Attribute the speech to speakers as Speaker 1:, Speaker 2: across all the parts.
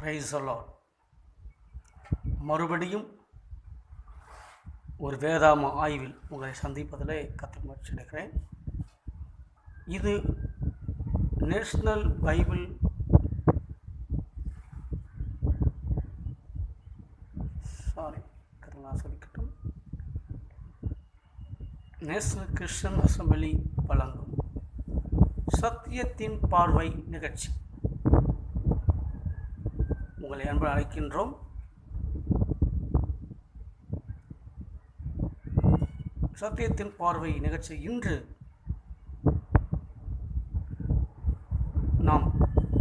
Speaker 1: Praise the Lord. மறுபடியும் ஒரு வேதாம ஆய்வில் உங்களை சந்திப்பதிலே கர்த்தர் மகிழ்ச்சி அடைகிறேன். இது national Bible national Christian assembly வழங்கும் சத்தியத்தின் பார்வை நிகழ்ச்சி. உங்களை அன்புடன் அழைக்கின்றோம். சத்தியத்தின் பார்வை நிகழ்ச்சி இன்று நாம்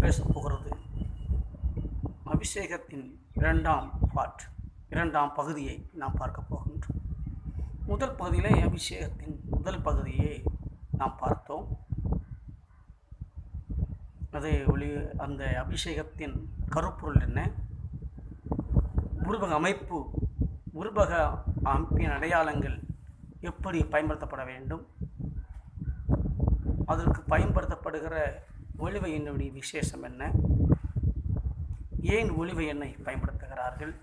Speaker 1: பேசப்போகிறது அபிஷேகத்தின் இரண்டாம் பகுதியை நாம் பார்க்க போகின்றோம். முதல் பகுதியிலே அபிஷேகத்தின் முதல் பகுதியை நாம் பார்த்தோம். அந்த அபிஷேகத்தின் கருப்பொருள் என்ன, உருவக அமைப்பின் அடையாளங்கள் எப்படி பயன்படுத்தப்பட வேண்டும், அதற்கு பயன்படுத்தப்படுகிற ஒலிவ எண்ணெய் விசேஷம் என்ன, ஏன் ஒலிவ எண்ணெய் பயன்படுத்துகிறார்கள்,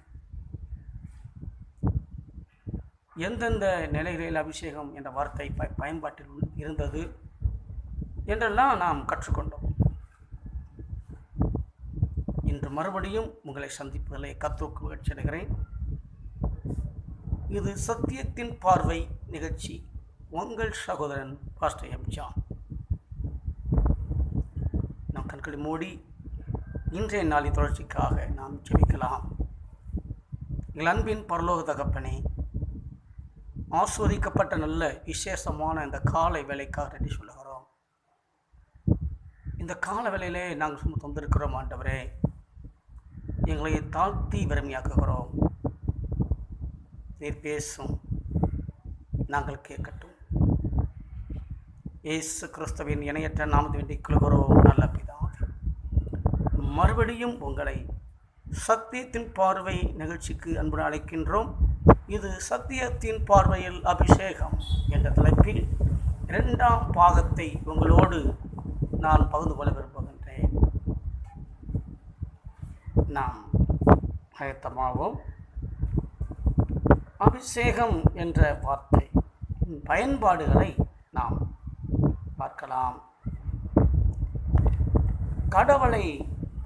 Speaker 1: எந்தெந்த நிலைகளில் அபிஷேகம் என்ற வார்த்தை பயன்பாட்டில் இருந்தது என்றெல்லாம் நாம் கற்றுக்கொண்டோம். இன்று மறுபடியும் உங்களை சந்திப்பதிலே கர்த்தருக்கு மகிழ்ச்சி அடைகிறேன். இது சத்தியத்தின் பார்வை நிகழ்ச்சி. உங்கள் சகோதரன் பாஸ்டர் எம். ஜான். நாம் கண்களை மூடி இன்றைய நாளின் தொடர்ச்சிக்காக நாம் ஜெபிக்கலாம். எங்கள் அன்பின் பரலோக தகப்பனே, ஆஸ்வதிக்கப்பட்ட நல்ல விசேஷமான இந்த காலை வேலைக்காக நன்றி சொல்லுகிறோம். இந்த கால வேளையிலே நாங்கள் தந்திருக்கிறோம். ஆண்டவரே, எங்களை தாழ்த்தி வறுமையாக்குகிறோம். நீர் பேசும், நாங்கள் கேட்கட்டும். இயேசு கிறிஸ்துவின் இணையற்ற நாமத்தை வேண்டிக் கொள்கிறோம் நல்ல பிதாவே. மறுபடியும் உங்களை சத்தியத்தின் பார்வை நிகழ்ச்சிக்கு அன்புடன் அழைக்கின்றோம். இது சத்தியத்தின் பார்வையில் அபிஷேகம் என்ற தலைப்பில் இரண்டாம் பாகத்தை உங்களோடு நான் பகிர்ந்து கொள்ள விரும்புகின்றேன். நாம் ஆயத்தமாவோம். அபிஷேகம் என்ற வார்த்தை பயன்பாடுகளை நாம் பார்க்கலாம். கடவுளை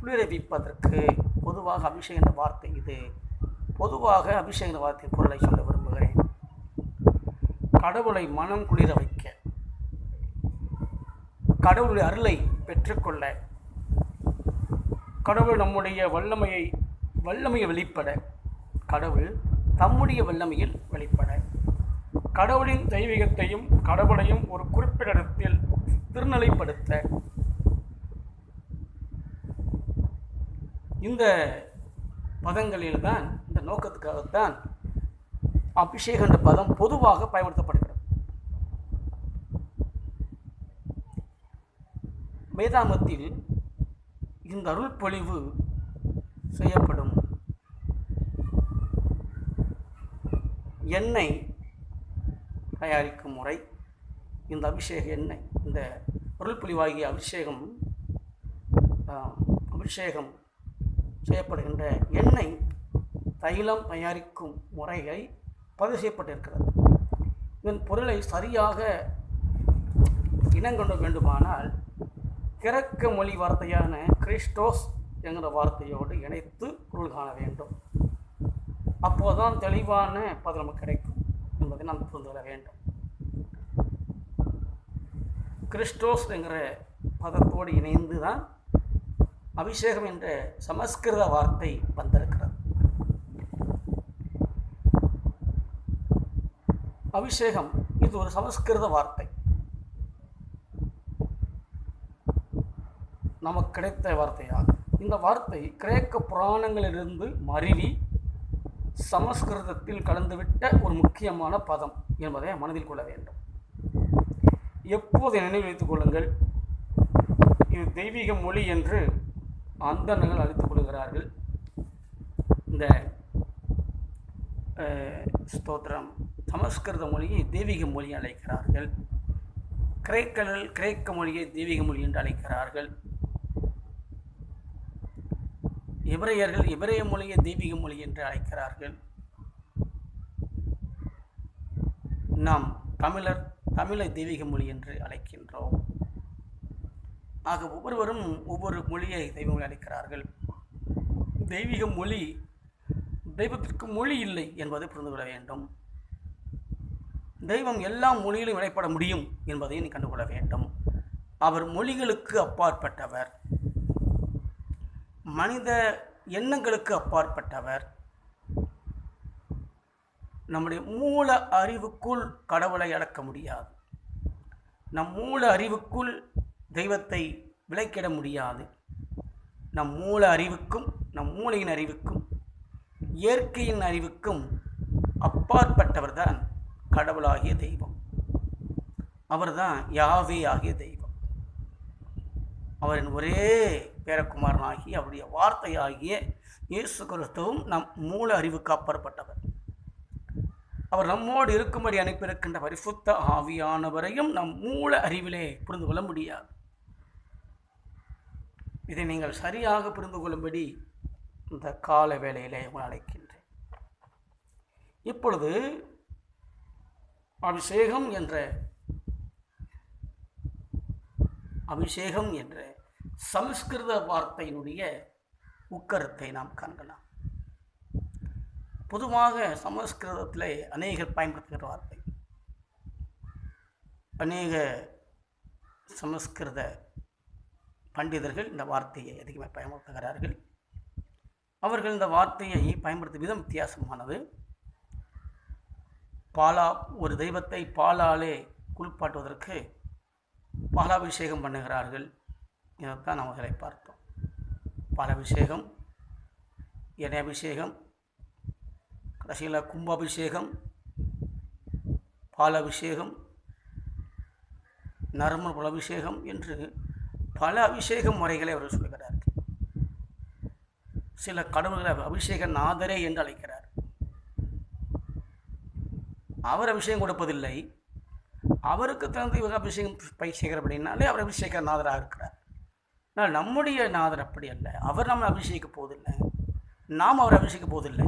Speaker 1: குளிரவிப்பதற்கு பொதுவாக அபிஷேகம் என்ற வார்த்தை பொதுவாக அபிஷேக வார்த்தையின் பொருளை சொல்ல விரும்புகிறேன். கடவுளை மனம் குளிர வைக்க, கடவுளுடைய அருளை பெற்றுக்கொள்ள, கடவுள் நம்முடைய வல்லமையை வெளிப்பட, கடவுள் தம்முடைய வல்லமையில் வெளிப்பட, கடவுளின் தெய்வீகத்தையும் கடவுளையும் ஒரு குறிப்பிட்ட இடத்தில் திருநிலைப்படுத்த, இந்த பதங்களில்தான், இந்த நோக்கத்துக்காகத்தான் அபிஷேகம் என்ற பதம் பொதுவாக பயன்படுத்தப்படுகிறது. வேதாமத்தில் இந்த அருள் பொழிவு செய்யப்படும் எண்ணெய் தயாரிக்கும் முறை, இந்த அபிஷேக எண்ணெய், இந்த அருள் பொழிவாகிய அபிஷேகம் செய்யப்படுகின்ற எண்ணெய் தைலம் தயாரிக்கும் முறையை பதிவு செய்யப்பட்டிருக்கிறது. இதன் பொருளை சரியாக இனங்கொள்ள வேண்டுமானால் கிரேக்க மொழி வார்த்தையான கிறிஸ்டோஸ் என்கிற வார்த்தையோடு இணைத்து பொருள் காண வேண்டும். அப்போதுதான் தெளிவான பதில் நமக்கு கிடைக்கும் என்பதை நாம் புரிந்து கொள்ள வேண்டும். கிறிஸ்டோஸ் என்கிற பதத்தோடு இணைந்து தான் அபிஷேகம் என்ற சமஸ்கிருத வார்த்தை வந்திருக்கிறது. அபிஷேகம் இது ஒரு சமஸ்கிருத வார்த்தை, நமக்கு கிடைத்த வார்த்தையாகும். இந்த வார்த்தை கிரேக்க புராணங்களிலிருந்து மருவி சமஸ்கிருதத்தில் கலந்துவிட்ட ஒரு முக்கியமான பதம் என்பதை மனதில் கொள்ள வேண்டும். எப்போது நினைவு வைத்துக் கொள்ளுங்கள், இது தெய்வீக மொழி என்று அந்தணர்கள் அழைத்துக் கொள்கிறார்கள். இந்த ஸ்தோத்திரம் சமஸ்கிருத மொழியை தெய்வீக மொழி அழைக்கிறார்கள். கிரேக்க மொழியை தெய்வீக மொழி என்று அழைக்கிறார்கள். எபிரேயர்கள் எபிரேய மொழியை தெய்வீக மொழி என்று அழைக்கிறார்கள். நாம் தமிழர் தமிழை தெய்வீக மொழி என்று அழைக்கின்றோம். ஆக ஒவ்வொருவரும் ஒவ்வொரு மொழியை தெய்வ மொழி அழைக்கிறார்கள். தெய்வீக மொழி, தெய்வத்திற்கு மொழி இல்லை என்பதை புரிந்து கொள்ள வேண்டும். தெய்வம் எல்லா மொழியிலும் வெளிப்பட முடியும் என்பதை நீ கண்டுகொள்ள வேண்டும். அவர் மொழிகளுக்கு அப்பாற்பட்டவர், மனித எண்ணங்களுக்கு அப்பாற்பட்டவர். நம்முடைய மூல அறிவுக்குள் கடவுளை அடக்க முடியாது. நம் மூல அறிவுக்குள் தெய்வத்தை விலக்கிட முடியாது. நம் மூல அறிவுக்கும் நம் மூளையின் அறிவுக்கும் இயற்கையின் அறிவுக்கும் அப்பாற்பட்டவர்தான் கடவுளாகிய தெய்வம். அவர்தான் யாவே ஆகிய தெய்வம். அவரின் ஒரே பேரக்குமாரனாகி அவருடைய வார்த்தையாகிய இயேசு கிறிஸ்துவும் நம் மூல அறிவுக்கு அப்பாற்பட்டவர். அவர் நம்மோடு இருக்கும்படி அனுப்பியிருக்கின்ற பரிசுத்த ஆவியானவரையும் நம் மூல அறிவிலே புரிந்து கொள்ள முடியாது. இதை நீங்கள் சரியாக புரிந்து கொள்ளும்படி இந்த கால வேளையிலே உங்களை அழைக்கின்றேன். இப்பொழுது அபிஷேகம் என்ற சமஸ்கிருத வார்த்தையினுடைய உட்கருத்தை நாம் காணலாம். பொதுவாக சமஸ்கிருதத்திலே அநேகர் பயன்படுத்துகிற வார்த்தை, அநேக சமஸ்கிருத பண்டிதர்கள் இந்த வார்த்தையை அதிகமாக பயன்படுத்துகிறார்கள். அவர்கள் இந்த வார்த்தையை பயன்படுத்தும் விதம் வித்தியாசமானது. ஒரு தெய்வத்தை பாலாலே குளிப்பாட்டுவதற்கு பாலாபிஷேகம் பண்ணுகிறார்கள். இதைத்தான் நாம் முதலை பார்த்தோம். பாலாபிஷேகம், எண்ணெய் அபிஷேகம், கடைசியில் கும்பாபிஷேகம், பாலாபிஷேகம், நறுமண புலபிஷேகம் என்று பல அபிஷேக முறைகளை அவர் சொல்கிறார். சில கடவுள்களை அபிஷேக நாதரே என்று அழைக்கிறார். அவர் அபிஷேகம் கொடுப்பதில்லை, அவருக்கு தகுந்த இவங்க அபிஷேகம் செய்கிறார் அப்படின்னாலே அவர் அபிஷேக நாதராக இருக்கிறார். ஆனால் நம்முடைய நாதர் அப்படி அல்ல. அவர் நம்ம அபிஷேகிக்க போவதில்லை, நாம் அவர் அபிஷேகிக்க போவதில்லை.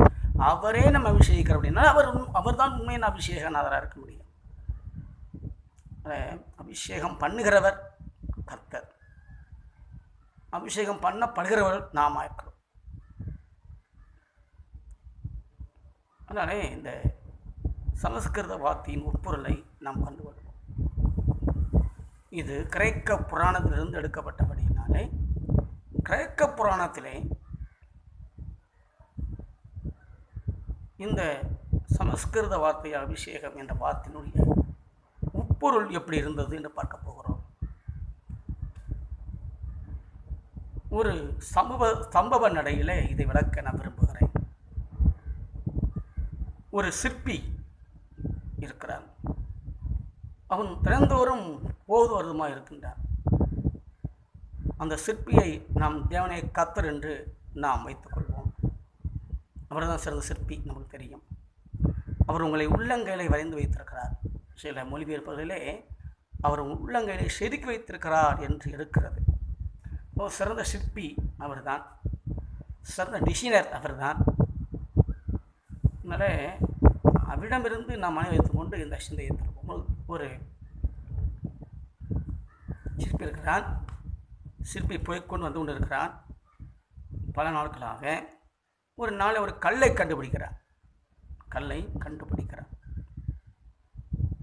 Speaker 1: அவரே நம்ம அபிஷேகிக்கிறார் அப்படின்னா அவர் தான் உண்மையான அபிஷேக நாதராக இருக்க முடியும். அபிஷேகம் பண்ணுகிறவர் கர்த்தர், அபிஷேகம் பண்ணப்படுகிறவர் நாம் இருக்கிறோம். அதனாலே இந்த சமஸ்கிருத வார்த்தையின் உட்பொருளை நாம் கண்டுகொள்வோம். இது கிரேக்க புராணத்திலிருந்து எடுக்கப்பட்டபடியினாலே, கிரேக்க புராணத்திலே இந்த சமஸ்கிருத வார்த்தை அபிஷேகம் என்ற வார்த்தையினுடைய உட்பொருள் எப்படி இருந்தது என்று பார்க்க போகிறோம். ஒரு சம்பவ நடையிலே இதை விளக்க நான் விரும்புகிறேன். ஒரு சிற்பி இருக்கிறான். அவன் தினந்தோறும் போது வருதுமாக இருக்கின்றான். அந்த சிற்பியை நாம் தேவனை கர்த்தர் என்று நாம் வைத்துக்கொள்வோம். அவர் தான் சிறந்த சிற்பி, நமக்கு தெரியும். அவர் உங்களை உள்ளங்கையிலே வரைந்து வைத்திருக்கிறார். சில மொழிபெயர்ப்புகளிலே அவர் உள்ளங்கையிலே செதுக்கி வைத்திருக்கிறார் என்று இருக்கிறது. ஒரு சிறந்த சிற்பி அவர் தான், சிறந்த டிசைனர் அவர் தான். அதனால் அவரிடமிருந்து நாம் மனை வைத்துக்கொண்டு இந்த சிந்தையை தருவோம். ஒரு சிற்பி இருக்கிறான். சிற்பி போய்கொண்டு வந்து கொண்டு இருக்கிறான். பல நாட்களாக ஒரு நாளை ஒரு கல்லை கண்டுபிடிக்கிறான்.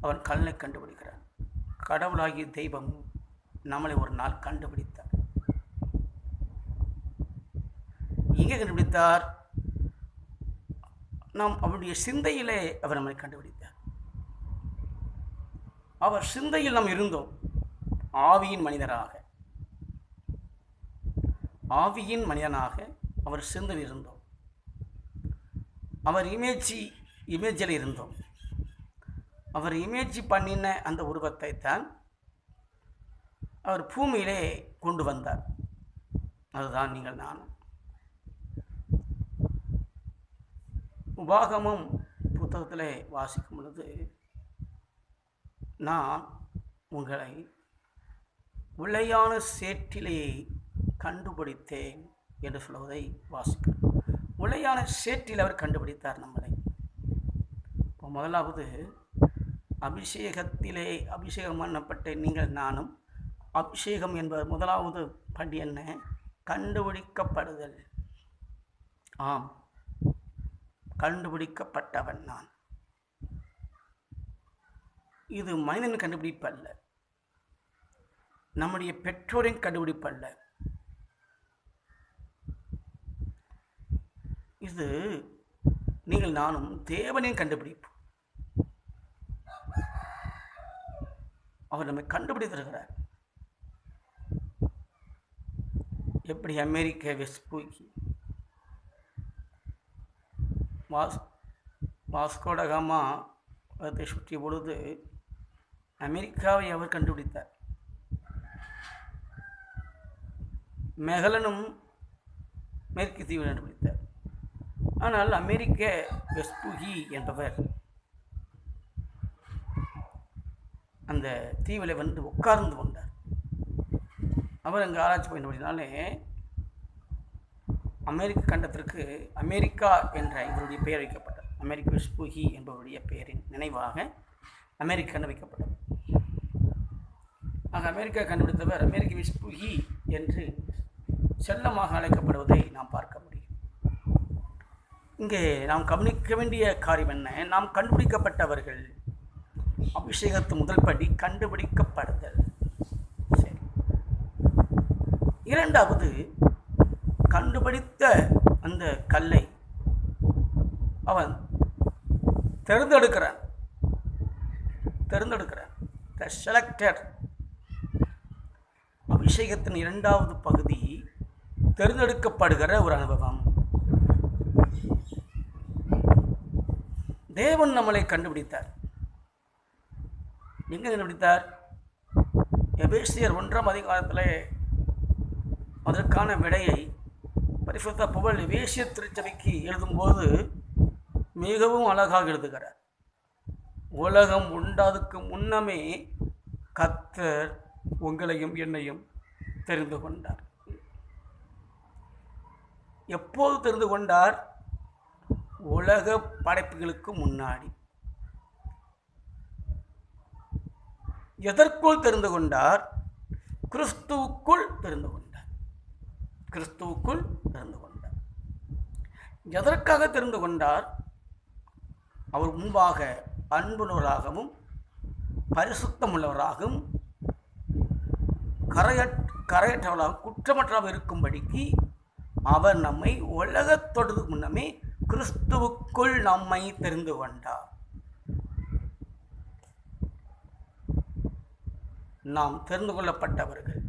Speaker 1: அவன் கல்லை கண்டுபிடிக்கிறான். கடவுளாகிய தெய்வம் நம்மளை ஒரு நாள் கண்டுபிடித்தார். எங்கே கண்டுபிடித்தார்? நாம் அவருடைய சிந்தையிலே அவர் நம்மை கண்டுபிடித்தார். அவர் சிந்தையில் நாம் இருந்தோம். ஆவியின் மனிதனாக அவர் சிந்தையில் இருந்தோம். அவர் இமேஜில் இருந்தோம். அவர் இமேஜ் பண்ணின அந்த உருவத்தை தான் அவர் பூமியிலே கொண்டு வந்தார். அதுதான் நீங்கள் நானும். உபாகமம் புத்தகத்திலே வாசிக்கும் பொழுது, நான் உங்களை உளையான சேற்றிலே கண்டுபிடித்தேன் என்று சொல்வதை வாசிக்கிறோம். உளையான சேற்றில் அவர் கண்டுபிடித்தார் நம்மளை. இப்போ முதலாவது அபிஷேகம் பண்ணப்பட்ட நீங்கள் நானும். அபிஷேகம் என்பது முதலாவது படி என்ன? கண்டுபிடிக்கப்படுதல். ஆம், கண்டுபிடிக்கப்பட்டவன் நான். இது மனிதன் கண்டுபிடிப்பு அல்ல, நம்முடைய பெற்றோரின் கண்டுபிடிப்பு அல்ல. இது நீங்கள் நானும் தேவனின் கண்டுபிடிப்பு. அவர் நம்மை கண்டுபிடித்திருக்கிறார். எப்படி அமெரிக்க வெஸ்பூக்கி வாஸ்கோட காமா அதை சுற்றிய பொழுது அமெரிக்காவை அவர் கண்டுபிடித்தார். மெகலனும் மேற்கு தீவை கண்டுபிடித்தார். ஆனால் அமெரிக்க வெஸ்பூகி என்பவர் அந்த தீவில் வந்து உட்கார்ந்து கொண்டார். அவர் அங்கே ஆராய்ச்சி பண்ணினாலே அமெரிக்க கண்டத்திற்கு அமெரிக்கா என்ற இவருடைய பெயர் வைக்கப்பட்டார். அமெரிக்க வெஸ்பூகி என்பவருடைய பெயரின் நினைவாக அமெரிக்கா வைக்கப்பட்டது. ஆக அமெரிக்கா கண்டுபிடித்தவர் அமெரிக்க வெஸ்பூகி என்று செல்லமாக அழைக்கப்படுவதை நாம் பார்க்க முடியும். இங்கே நாம் கவனிக்க வேண்டிய காரியம் என்ன? நாம் கண்டுபிடிக்கப்பட்டவர்கள். அபிஷேகத்து முதல் படி கண்டுபிடிக்கப்படுதல். சரி. இரண்டாவது, கண்டுபிடித்த அந்த கல்லை அவன் தேர்ந்தெடுக்கிறான். த செலக்டட். அபிஷேகத்தின் இரண்டாவது பகுதி தேர்ந்தெடுக்கப்படுகிற ஒரு அனுபவம். தேவன் நம்மளை கண்டுபிடித்தார். எங்கே கண்டுபிடித்தார்? எபேசியர் 1ஆம் அதிகாரத்தில் அதற்கான விடையை பரிசுத்த பவுல் எபேசியர் திருச்சபைக்கு எழுதும்போது மிகவும் அழகாக எழுதுகிறார். உலகம் உண்டாதுக்கு முன்னமே கர்த்தர் உங்களையும் என்னையும் தெரிந்து கொண்டார். எப்போது தெரிந்து கொண்டார்? உலக படைப்புகளுக்கு முன்னாடி. எதற்குள் தெரிந்து கொண்டார்? கிறிஸ்துவுக்குள் தெரிந்து கொண்டார். கிறிஸ்துவுக்குள் தெரிந்து கொண்டார். எதற்காக தெரிந்து கொண்டார்? அவர் முன்பாக அன்புள்ளவராகவும் பரிசுத்தமுள்ளவராகவும் கரையற்றவராகவும் குற்றமற்றவராக இருக்கும்படிக்கு அவர் நம்மை உலகத்தொடு முன்னமே கிறிஸ்துவுக்குள் நம்மை தெரிந்து கொண்டார். நாம் தெரிந்து கொள்ளப்பட்டவர்கள்.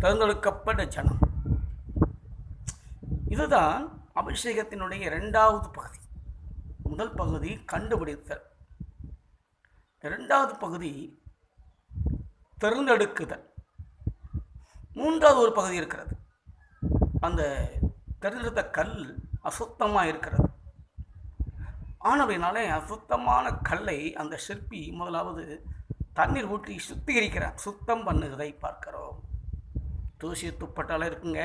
Speaker 1: தேர்ந்தெடுக்கப்பட்ட ஜனம். இதுதான் அபிஷேகத்தினுடைய இரண்டாவது பகுதி. முதல் பகுதி கண்டுபிடித்தல், இரண்டாவது பகுதி தேர்ந்தெடுக்குதல், மூன்றாவது ஒரு பகுதி இருக்கிறது. அந்த தேர்ந்தெடுத்த கல் அசுத்தமாக இருக்கிறது. ஆனபடினாலே அசுத்தமான கல்லை அந்த சிற்பி முதலாவது தண்ணீர் ஊற்றி சுத்திகரிக்கிறார், சுத்தம் பண்ணுகிறதை பார்க்கிறோம். தூசி துப்பட்டால இருக்குங்க,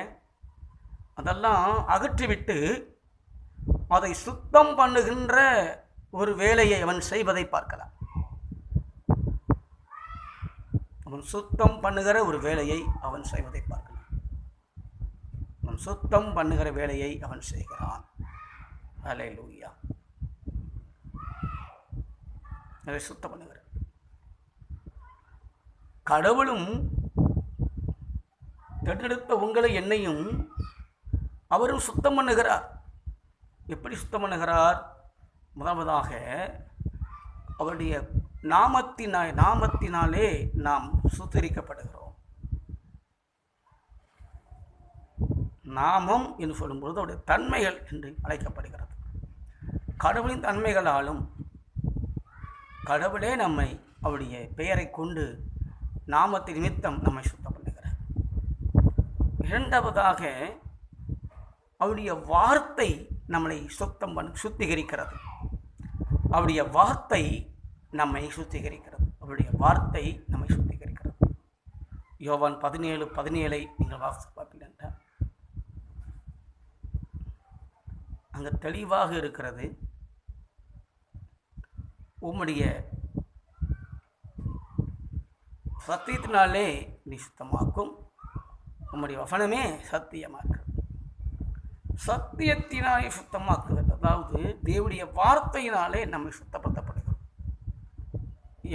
Speaker 1: அதெல்லாம் அகற்றிவிட்டு அதை சுத்தம் பண்ணுகின்ற ஒரு வேலையை அவன் செய்வதை பார்க்கலாம். அவன் சுத்தம் பண்ணுகிற ஒரு வேலையை அவன் செய்வதை பார்க்கலாம். அவன் சுத்தம் பண்ணுகிற வேலையை அவன் செய்கிறான். அல்லேலூயா. அதை சுத்தம் பண்ணுகிறார். கடவுளும் தேர்ந்தெடுத்த உங்களை என்னையும் அவரும் சுத்தம் பண்ணுகிறார். எப்படி சுத்தம் பண்ணுகிறார்? முதலாவதாக அவருடைய நாமத்தினாலே நாம் சுத்திகரிக்கப்படுகிறோம். நாமம் என்று சொல்லும்பொழுது அவருடைய தன்மைகள் என்று அழைக்கப்படுகிறது. கடவுளின் தன்மைகளாலும் கடவுளே நம்மை அவருடைய பெயரை கொண்டு நாமத்தின் நிமித்தம் நம்மை சுத்தம் பண்ணுகிறார். இரண்டாவதாக அவருடைய வார்த்தை நம்மளை சுத்திகரிக்கிறது. அவருடைய வார்த்தை நம்மை சுத்திகரிக்கிறது. அவருடைய வார்த்தை நம்மை சுத்திகரிக்கிறது. யோவான் 17:17 நீங்கள் வாசித்து பார்ப்பீர்கள். அங்கே தெளிவாக இருக்கிறது, உம்முடைய சத்தியத்தினாலே நீ சுத்தமாக்கும், உம்முடைய வசனமே சத்தியமாக இருக்கிறது. சத்தியத்தினாலே சுத்தமாக்குதல், அதாவது தேவனுடைய வார்த்தையினாலே நம்மை சுத்தப்படுத்தப்படுகிறோம்.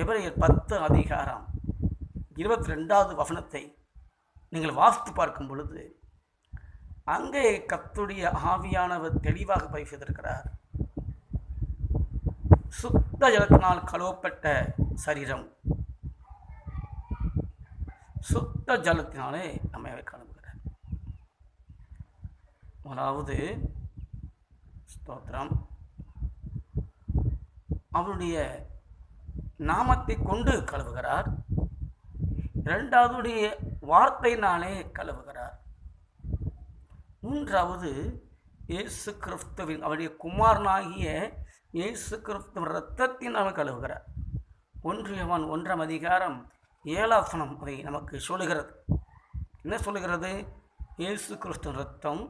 Speaker 1: எபிரேயர் 10:22 வசனத்தை நீங்கள் வாசித்து பார்க்கும் பொழுது அங்கே கர்த்தருடைய ஆவியானவர் தெளிவாக பதிவு செய்திருக்கிறார். சுத்த ஜலத்தினால் கழுவப்பட்ட சரீரம் சுத்த ஜலத்தினாலே நம்மை கழுவுகிறார். அதாவது ஸ்தோத்திரம், அவருடைய நாமத்தை கொண்டு கழுவுகிறார். இரண்டாவதுடைய வார்த்தையினாலே கழுவுகிறார். மூன்றாவது இயேசு கிறிஸ்துவின் அவருடைய குமாரனாகிய இயேசு கிறிஸ்துவின் இரத்தத்தினால் கழுவுகிறார். 1 யோவான் 1:7 அதை நமக்கு சொல்லுகிறது. என்ன சொல்லுகிறது? இயேசு கிறிஸ்துவின் இரத்தம்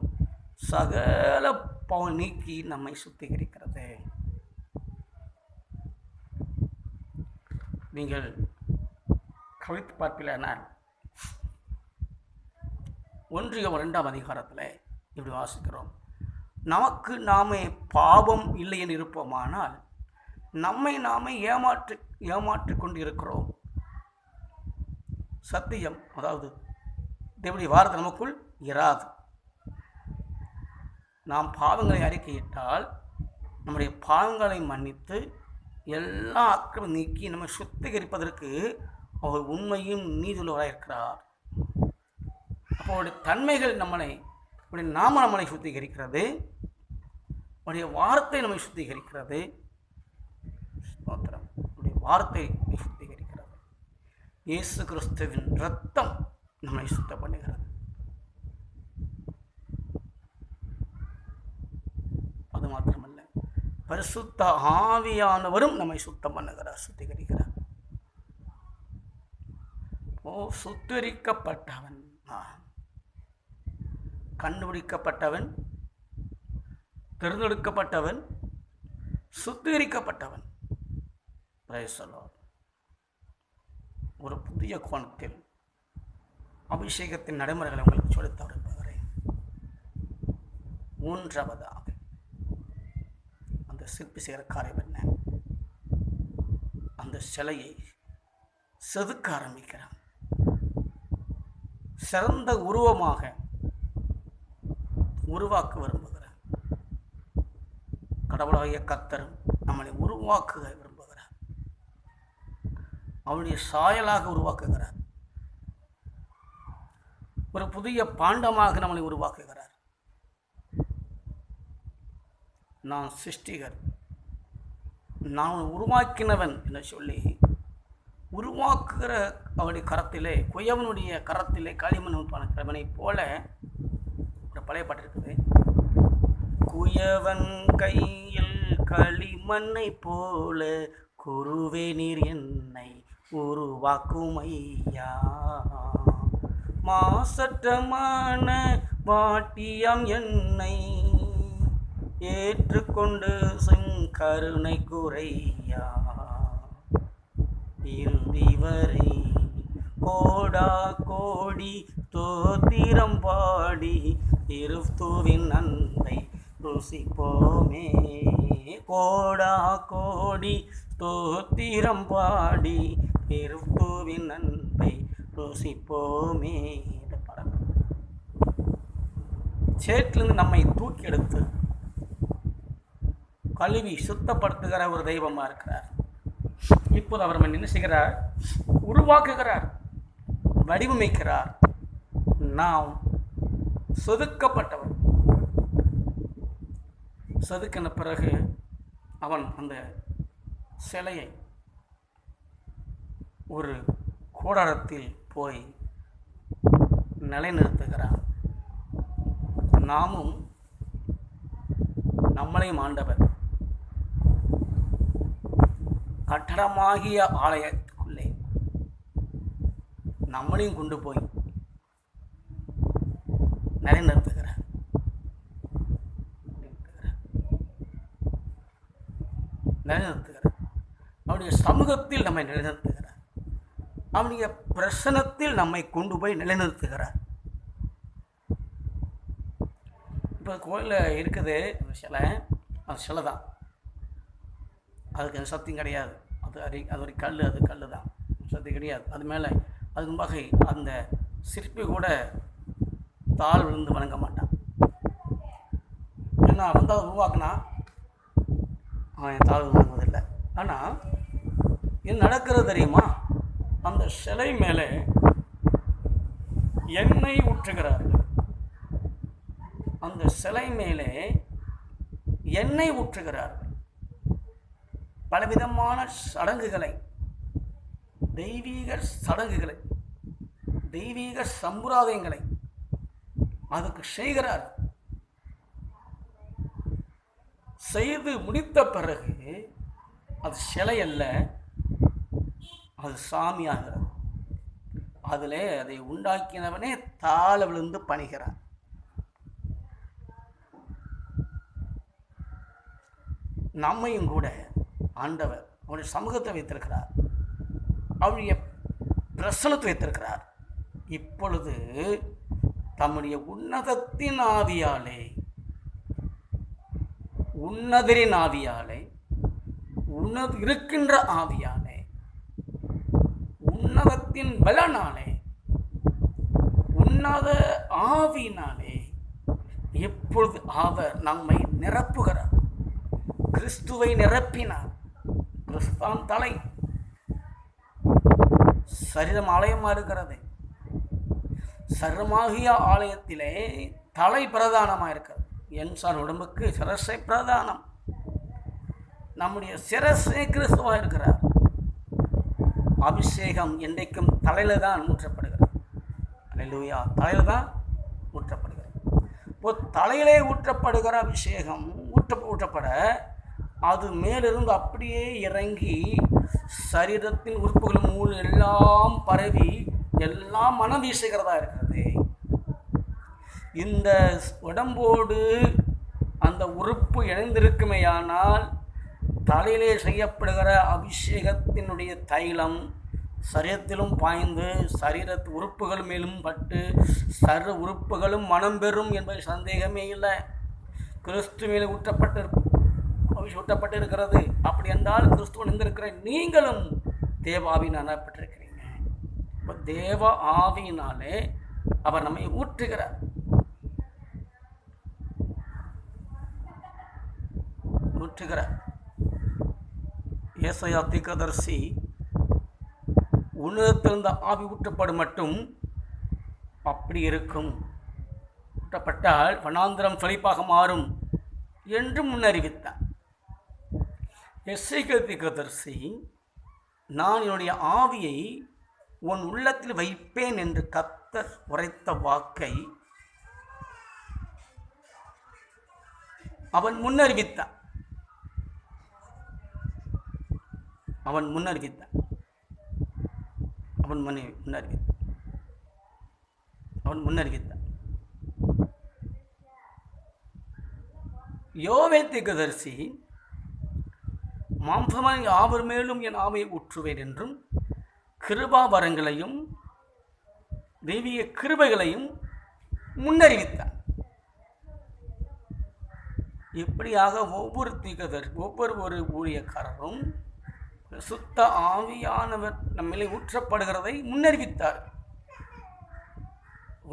Speaker 1: சகல பாவம் நீக்கி நம்மை சுத்திகரிக்கிறது. நீங்கள் கவித்து பார்ப்பீர்களானால் 1 யோவான் 2 இப்படி வாசிக்கிறோம், நமக்கு நாமே பாவம் இல்லை என்று இருப்போமானால் நம்மை நாமே ஏமாற்றி கொண்டு இருக்கிறோம். சத்தியம், அதாவது தேவனுடைய வார்த்தை நமக்குள் இராது. நாம் பாவங்களை அறிக்கையிட்டால் நம்முடைய பாவங்களை மன்னித்து எல்லா அக்கிரமம் நீக்கி நம்மை சுத்திகரிப்பதற்கு அவர் உண்மையும் நீதியுள்ளவராக இருக்கிறார். அப்போது தன்மைகள் நம்மளை சுத்திகரிக்கிறது, அவருடைய வார்த்தை நம்மை சுத்திகரிக்கிறது. அவருடைய வார்த்தை சுத்திகரிக்கிறது. இயேசு கிறிஸ்துவின் இரத்தம் நம்மை சுத்தம் பண்ணுகிறது. அது மாத்திரமல்ல, பரிசுத்த ஆவியானவரும் நம்மை சுத்தம் பண்ணுகிறார், சுத்திகரிக்கிறார். சுத்திகரிக்கப்பட்டவன், கண்டுபிடிக்கப்பட்டவன், தேர்ந்தெடுக்கப்பட்டவன், சுத்திகரிக்கப்பட்டவன். ஒரு புதிய கோணத்தில் அபிஷேகத்தின் நடைமுறைகளை உங்களுக்கு சொல்லித் தருகிறேன். மூன்றாவதாக அந்த சிற்பி செய்கிற காரியம் என்ன? அந்த சிலையை செதுக்க ஆரம்பிக்கிறான். சிறந்த உருவமாக உருவாக்க விரும்புகிறார். கடவுளாகிய கர்த்தர் நம்மளை உருவாக்க விரும்புகிறார். அவருடைய சாயலாக உருவாக்குகிறார். ஒரு புதிய பாண்டமாக நம்மளை உருவாக்குகிறார். நான் சிருஷ்டிகர், நான் உருவாக்கினவன் என்று சொல்லி உருவாக்குகிற அவருடைய கரத்திலே, குயவனுடைய கரத்திலே களிமண் பணக்கிறவனை போல ஒரு பழைய பாட்டு இருக்குது. குயவன் கையில் களிமண்ணை போல குருவே நீர் என்னை உருவாக்கும் ஐயா, மாசற்றமான வாட்டியம் என்னை ஏற்றுக்கொண்டு செங்கருணை குறையா, இறுதி வரை கோடா கோடி தோத்திரம் பாடி கிறிஸ்துவின் அன்பை ருசிப்போமே. கோடா கோடி தோத்திரம் பாடி கிறிஸ்துவின் அன்பை ருசிப்போமே. சேற்றிலிருந்து நம்மை தூக்கி எடுத்து கழுவி சுத்தப்படுத்துகிற ஒரு தெய்வமாக இருக்கிறார். இப்போது அவர் என்ன செய்கிறார்? உருவாக்குகிறார், வடிவமைக்கிறார். நாம் செதுக்கப்பட்டவர். செதுக்கின பிறகு அவன் அந்த சிலையை ஒரு கூடாரத்தில் போய் நிலைநிறுத்துகிறார். நாமும் நம்மளையும் ஆண்டவர் கட்டடமாகிய ஆலயத்துக்குள்ளே நம்மளையும் கொண்டு போய் நிலைநிறுத்துகிறார். அவருடைய சமூகத்தில் நம்மை நிலைநிறுத்துகிறார். அவனுடைய பிரசனத்தில் நம்மை கொண்டு போய் நிலைநிறுத்துகிறார். இப்போ கோயிலில் இருக்குது சிலை, அது சிலை தான், அதுக்கு சத்தியம் கிடையாது. அது ஒரு கல், அது கல் தான், சத்தியம் கிடையாது. அது மேலே அதுக்கு முன்பாக அந்த சிற்பி கூட தாழ் விழுந்து வணங்க மாட்டான். ஏன்னா வந்து அதை உருவாக்குனா அவன் தாழ் வணங்குவதில்லை. ஆனால் இது நடக்கிறது தெரியுமா? அந்த சிலை மேலே எண்ணெய் ஊற்றுகிறார்கள். அந்த சிலை மேலே எண்ணெய் ஊற்றுகிறார்கள். பலவிதமான சடங்குகளை, தெய்வீக சடங்குகளை, தெய்வீக சம்பிரதாயங்களை அதுக்கு செய்கிறார். செய்து முடித்த பிறகு அது சிலை அல்ல, அது சாமியாகிறது. அதில் அதை உண்டாக்கினவனே தாழ விழுந்து பணிகிறான். நம்மையும் கூட ஆண்டவர் அவருடைய சமூகத்தை வைத்திருக்கிறார், அவருடைய பிரசனத்தை வைத்திருக்கிறார். இப்பொழுது தம்முடைய உன்னதத்தின் ஆவியாலே, உன்னதரின் ஆவியாலே, இருக்கின்ற ஆவியாலே, உன்னதத்தின் பலனாலே, உன்னத ஆவியினாலே இப்பொழுது அவர் நம்மை நிரப்புகிறார். கிறிஸ்துவை நிரப்பினார். கிறிஸ்தான் தலை, சரீரம் ஆலயமாக இருக்கிறது. சரமாகிய ஆலயத்திலே தலை பிரதானமாக இருக்கிறது. என்சான் உடம்புக்கு சிரசை பிரதானம். நம்முடைய சிரசை கிறிஸ்துவாக இருக்கிறார். அபிஷேகம் என்றைக்கும் தலையில் தான் ஊற்றப்படுகிறது. அல்லேலூயா, தலையில் தான் ஊற்றப்படுகிறது. இப்போ தலையிலே ஊற்றப்படுகிற அபிஷேகம் ஊற்றப்பட அது மேலிருந்து அப்படியே இறங்கி சரீரத்தின் உறுப்புகள் மூணு எல்லாம் பரவி எல்லாம் மனம் வீசுகிறதா இருக்கிறது. இந்த உடம்போடு அந்த உறுப்பு இணைந்திருக்குமேயானால் தலையிலே செய்யப்படுகிற அபிஷேகத்தினுடைய தைலம் சரீரத்திலும் பாய்ந்து சரீரத்து உறுப்புகள் மேலும் பட்டு சர்வ உறுப்புகளும் மனம் பெறும் என்பது சந்தேகமே இல்லை. கிறிஸ்து மேலே ஊட்டப்பட்டு இருக்கிறது. அப்படி என்றால் கிறிஸ்துவன் இருந்திருக்கிற நீங்களும் தேவ ஆவியினால் பெற்றிருக்கிறீங்க. இப்போ தேவ ஆவியினாலே அவர் நம்மை ஊற்றுகிறார். ஏசாயா தீர்க்கதரிசி உன்னதத்திலிருந்து ஆவி ஊற்றப்படும் மட்டும் அப்படி இருக்கும், ஊற்றப்பட்டால் வனாந்திரம் செழிப்பாக மாறும் என்று முன்னறிவித்தார். எசேக்கியேல் தீர்க்கதரிசி நான் என்னுடைய ஆவியை உன் உள்ளத்தில் வைப்பேன் என்று கர்த்தர் உரைத்த வாக்கை அவன் முன்னறிவித்தான். யோவேல் தீர்க்கதரிசி மாம்சமான யாவர் மேலும் என் ஆவியை ஊற்றுவேன் என்றும் கிருபா வரங்களையும் தெய்வீக கிருபைகளையும் முன்னறிவித்தார். இப்படியாக ஒவ்வொரு ஊழியக்காரரும் சுத்த ஆவியானவர் நம்மளே ஊற்றப்படுகிறதை முன்னறிவித்தார்கள்.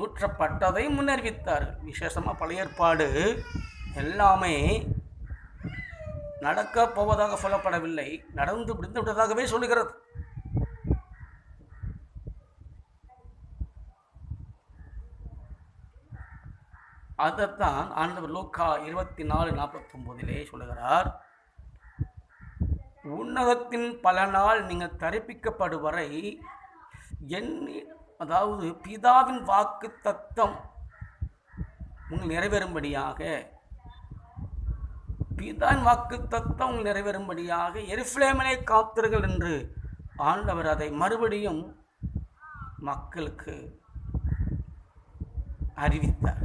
Speaker 1: ஊற்றப்பட்டதை முன்னறிவித்தார்கள். விசேஷமாக பழைய ஏற்பாடு எல்லாமே நடக்கப் போவதாக சொல்லப்படவில்லை, நடந்து முடிந்து விட்டதாகவே சொல்லுகிறது. அதைத்தான் ஆண்டவர் லூக்கா 24:49 சொல்லுகிறார். உன்னதத்தின் பல நாள் நீங்கள் தரிப்பிக்கப்படுவரை அதாவது பிதாவின் வாக்கு தத்தம் உங்கள் நிறைவேறும்படியாக, பிதாவின் வாக்கு தத்தம் நிறைவேறும்படியாக எருசலேமிலே காத்திருங்கள் என்று ஆண்டவர் அதை மறுபடியும் மக்களுக்கு அறிவித்தார்.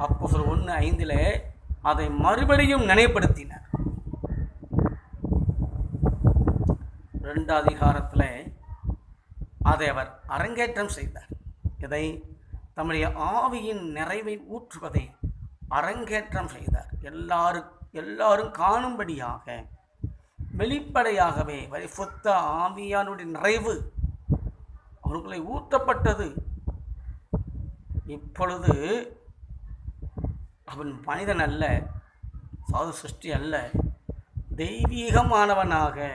Speaker 1: அப்போஸ்தலர் 1:5 அதை மறுபடியும் நினைவுபடுத்தினார். 2 அதிகாரத்தில் அதை அவர் அரங்கேற்றம் செய்தார். இதை தம்முடைய ஆவியின் நிறைவை ஊற்றுவதை அரங்கேற்றம் செய்தார். எல்லாரும் காணும்படியாக வெளிப்படையாகவே பரிசுத்த ஆவியானுடைய நிறைவு அவர்களை ஊற்றப்பட்டது. இப்பொழுது அவன் மனிதன் அல்ல, சாது சிருஷ்டி அல்ல, தெய்வீகமானவனாக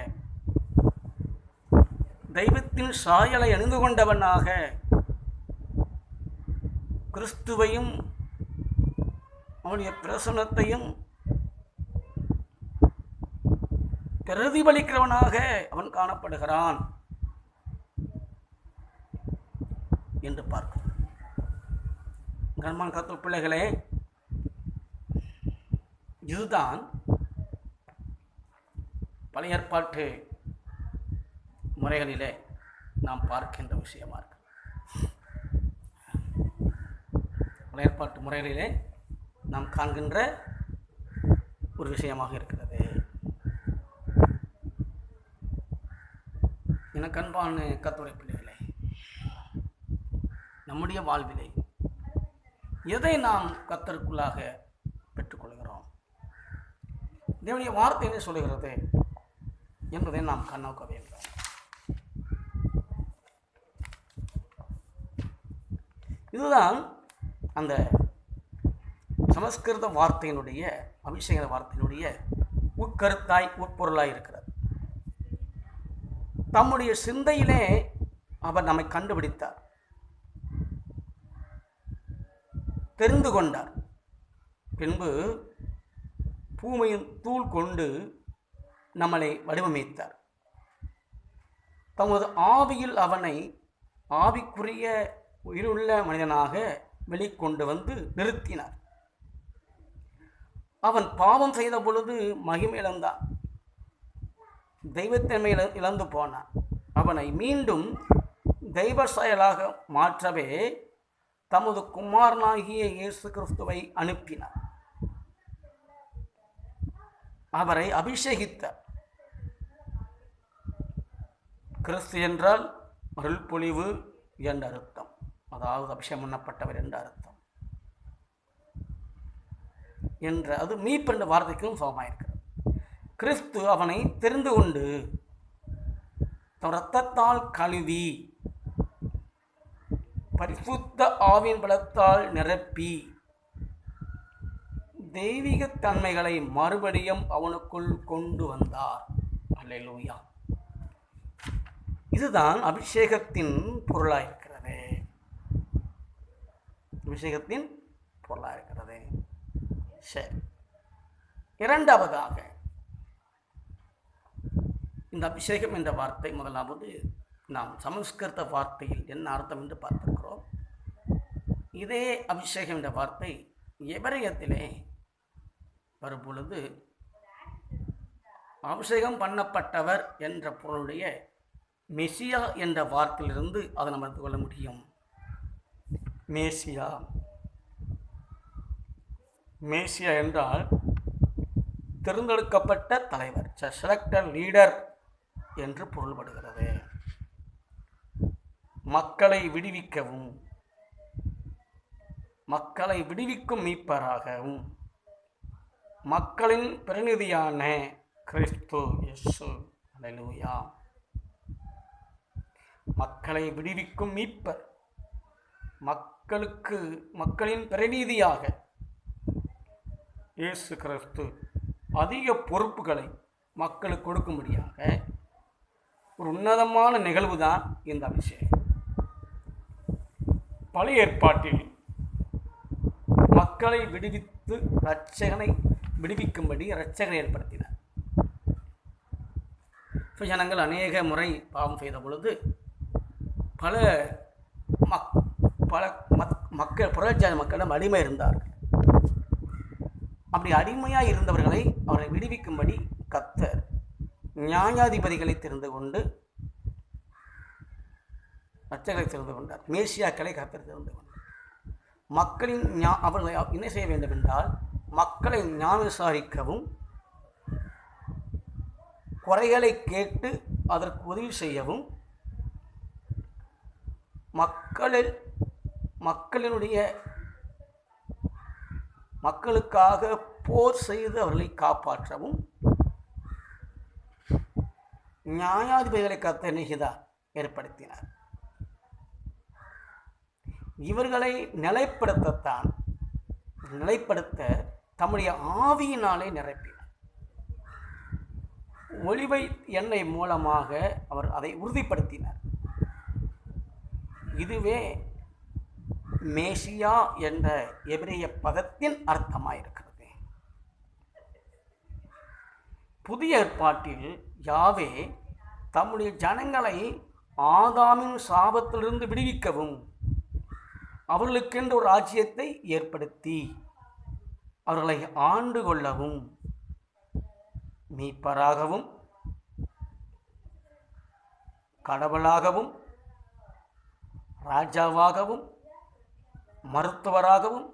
Speaker 1: தெய்வத்தின் சாயலை அணிந்து கொண்டவனாக கிறிஸ்துவையும் அவனுடைய பிரசன்னத்தையும் பிரதிபலிக்கிறவனாக அவன் காணப்படுகிறான் என்று பார்க்கிறோம். கண்மான கர்த்தர் பிள்ளைகளே, இதுதான் பழைய ஏற்பாட்டு முறைகளிலே நாம் பார்க்கின்ற விஷயமா இருக்கு. பழைய ஏற்பாட்டு முறைகளிலே நாம் காண்கின்ற ஒரு விஷயமாக இருக்கிறது. எனக்கு அன்பான கர்த்தருடைய பிள்ளைகளே, நம்முடைய வாழ்விலே எதை நாம் கர்த்தருக்குள்ளாக பெற்றுக்கொள்கிறோம், தேவனுடைய வார்த்தை என்ன சொல்லுகிறது என்பதை நாம் கண்ணோக்க வேண்டும். இதுதான் அந்த சமஸ்கிருத வார்த்தையினுடைய அபிஷேக வார்த்தையினுடைய உட்கருத்தாய் உட்பொருளாய் இருக்கிறது. தம்முடைய சிந்தையிலே அவர் நம்மை கண்டுபிடித்தார், தெரிந்து கொண்டார். பின்பு பூமியின் தூள் கொண்டு நம்மளை வடிவமைத்தார். தமது ஆவியில் அவனை ஆவிக்குரிய உயிருள்ள மனிதனாக வெளிக்கொண்டு வந்து நிறுத்தினார். அவன் பாவம் செய்த பொழுது மகிமை இழந்தான், தெய்வத்தன்மை இழந்து போனான். அவனை மீண்டும் தெய்வ செயலாக மாற்றவே தமது குமாரனாகிய இயேசு கிறிஸ்துவை அனுப்பினார். அவரை அபிஷேகித்தார். கிறிஸ்து என்றால் அருள் பொழிவு என்ற அர்த்தம், அதாவது அபிஷேகம் பண்ணப்பட்டவர் என்ற அர்த்தம் என்ற அது மீட்பு என்ற வார்த்தைக்கும் சமமாயிருக்கிறது. கிறிஸ்து அவனை தெரிந்து கொண்டு தம் இரத்தத்தால் கழுவி பரிசுத்த ஆவியின் பலத்தால் நிரப்பி தெய்வீக தன்மைகளை மறுபடியும் அவனுக்குள் கொண்டு வந்தார். அல்லேலூயா. இதுதான் அபிஷேகத்தின் பொருளாயிருக்கிறது. அபிஷேகத்தின் பொருளாயிருக்கிறது. சரி, இரண்டாவதாக இந்த அபிஷேகம் என்ற வார்த்தை, முதலாவது நாம் சமஸ்கிருத வார்த்தையில் என்ன அர்த்தம் என்று பார்த்திருக்கிறோம். இதே அபிஷேகம் என்ற வார்த்தை எபிரேயத்திலே வரும்பொழுது அபிஷேகம் பண்ணப்பட்டவர் என்ற பொருளுடைய மெசியா என்ற வார்த்தையிலிருந்து அதை நம்ம எடுத்துக் கொள்ள முடியும். மேசியா, மேசியா என்றால் தேர்ந்தெடுக்கப்பட்ட தலைவர், செலக்டட் லீடர் என்று பொருள்படுகிறது. மக்களை விடுவிக்கவும் மக்களை விடுவிக்கும் மீட்பராகவும் மக்களின் பிரதிநிதியான கிறிஸ்து இயேசு. அல்லேலூயா. மக்களை விடுவிக்கும் மீட்பர், மக்களின் பிரதிநிதியாக இயேசு கிறிஸ்து அதிக பொறுப்புகளை மக்களுக்கு கொடுக்கும்படியாக ஒரு உன்னதமான நிகழ்வு தான் இந்த அபிஷேகம். பழைய ஏற்பாட்டில் மக்களை விடுவித்து விடுவிக்கும்படி இரட்சகனை ஏற்படுத்தினார். ஜனங்கள் அநேக முறை பாவம் செய்த பொழுது பல மக்கள் புறஜாதி மக்களிடம் அடிமை இருந்தார்கள். அப்படி அடிமையாக இருந்தவர்களை அவரை விடுவிக்கும்படி கர்த்தர் நியாயாதிபதிகளை தெரிந்து கொண்டு அர்ச்சகரை தெரிந்து கொண்டார், மேசியாக்களை கர்த்தர் தெரிந்து கொண்டார். மக்களின் அவர்களை என்ன செய்ய வேண்டும் என்றால் மக்களை ஞானம் விசாரிக்கவும், குறைகளை கேட்டு அதற்கு உதவி செய்யவும், மக்களுக்காக போர் செய்து அவர்களை காப்பாற்றவும் நியாயாதிபதிகளை கர்த்தர் நிகிதார் ஏற்படுத்தினார். இவர்களை நிலைப்படுத்த தம்முடைய ஆவியினாலே நிரப்பினார். ஒலிவை எண்ணெய் மூலமாக அவர் அதை உறுதிப்படுத்தினார். இதுவே மேசியா என்ற எபிரேய பதத்தின் அர்த்தமாயிருக்கிறது. புதிய ஏற்பாட்டில் யாவே தம்முடைய ஜனங்களை ஆதாமின் சாபத்திலிருந்து விடுவிக்கவும், அவர்களுக்கென்று ஒரு ராஜ்யத்தை ஏற்படுத்தி அவர்களை ஆண்டு கொள்ளவும், மீட்பராகவும் கடவுளாகவும் ராஜாவாகவும் மருத்துவராகவும்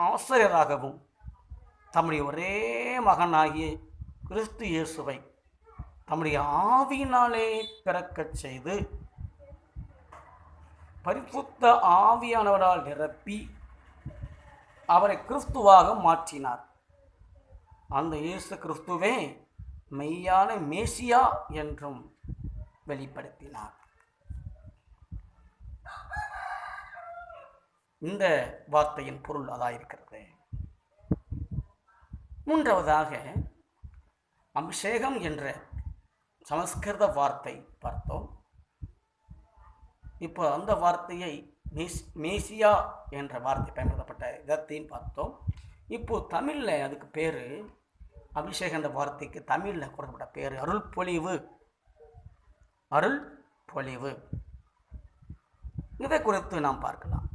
Speaker 1: ஆசிரியராகவும் தம்முடைய ஒரே மகனாகிய கிறிஸ்து இயேசுவை தம்முடைய ஆவியினாலே பிறக்கச் செய்து பரிசுத்த ஆவியானவரால் நிரப்பி அவரை கிறிஸ்துவாக மாற்றினார். அந்த இயேசு கிறிஸ்துவே மெய்யான மேசியா என்றும் வெளிப்படுத்தினார். இந்த வார்த்தையின் பொருள் அதாயிருக்கிறது. மூன்றாவதாக அபிஷேகம் என்ற சமஸ்கிருத வார்த்தை பார்த்தோம். இப்போ அந்த வார்த்தையை மேசியா என்ற வார்த்தை பயன்படுத்தப்பட்ட விதத்தையும் பார்த்தோம். இப்போது தமிழில் அதுக்கு பேர் அபிஷேகம் என்ற வார்த்தைக்கு தமிழில் கொடுக்கப்பட்ட பேர் அருள்பொழிவு. அருள்பொழிவு இதை குறித்து நாம் பார்க்கலாம்.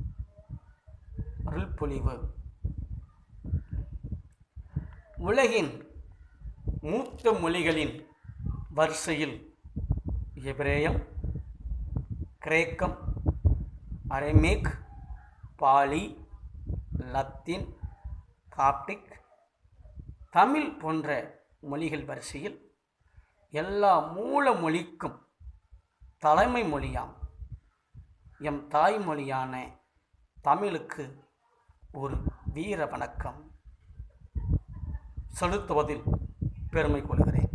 Speaker 1: அருள்பொழிவு உலகின் மூத்த மொழிகளின் வரிசையில் எபிரேயம், கிரேக்கம், அரமேக், பாலி, லத்தீன், காப்டிக், தமிழ் போன்ற மொழிகள் வரிசையில் எல்லா மூல மொழிக்கும் தலைமை மொழியாம் எம் தாய்மொழியான தமிழுக்கு ஒரு வீர வணக்கம் செலுத்துவதில் பெருமை கொள்கிறேன்.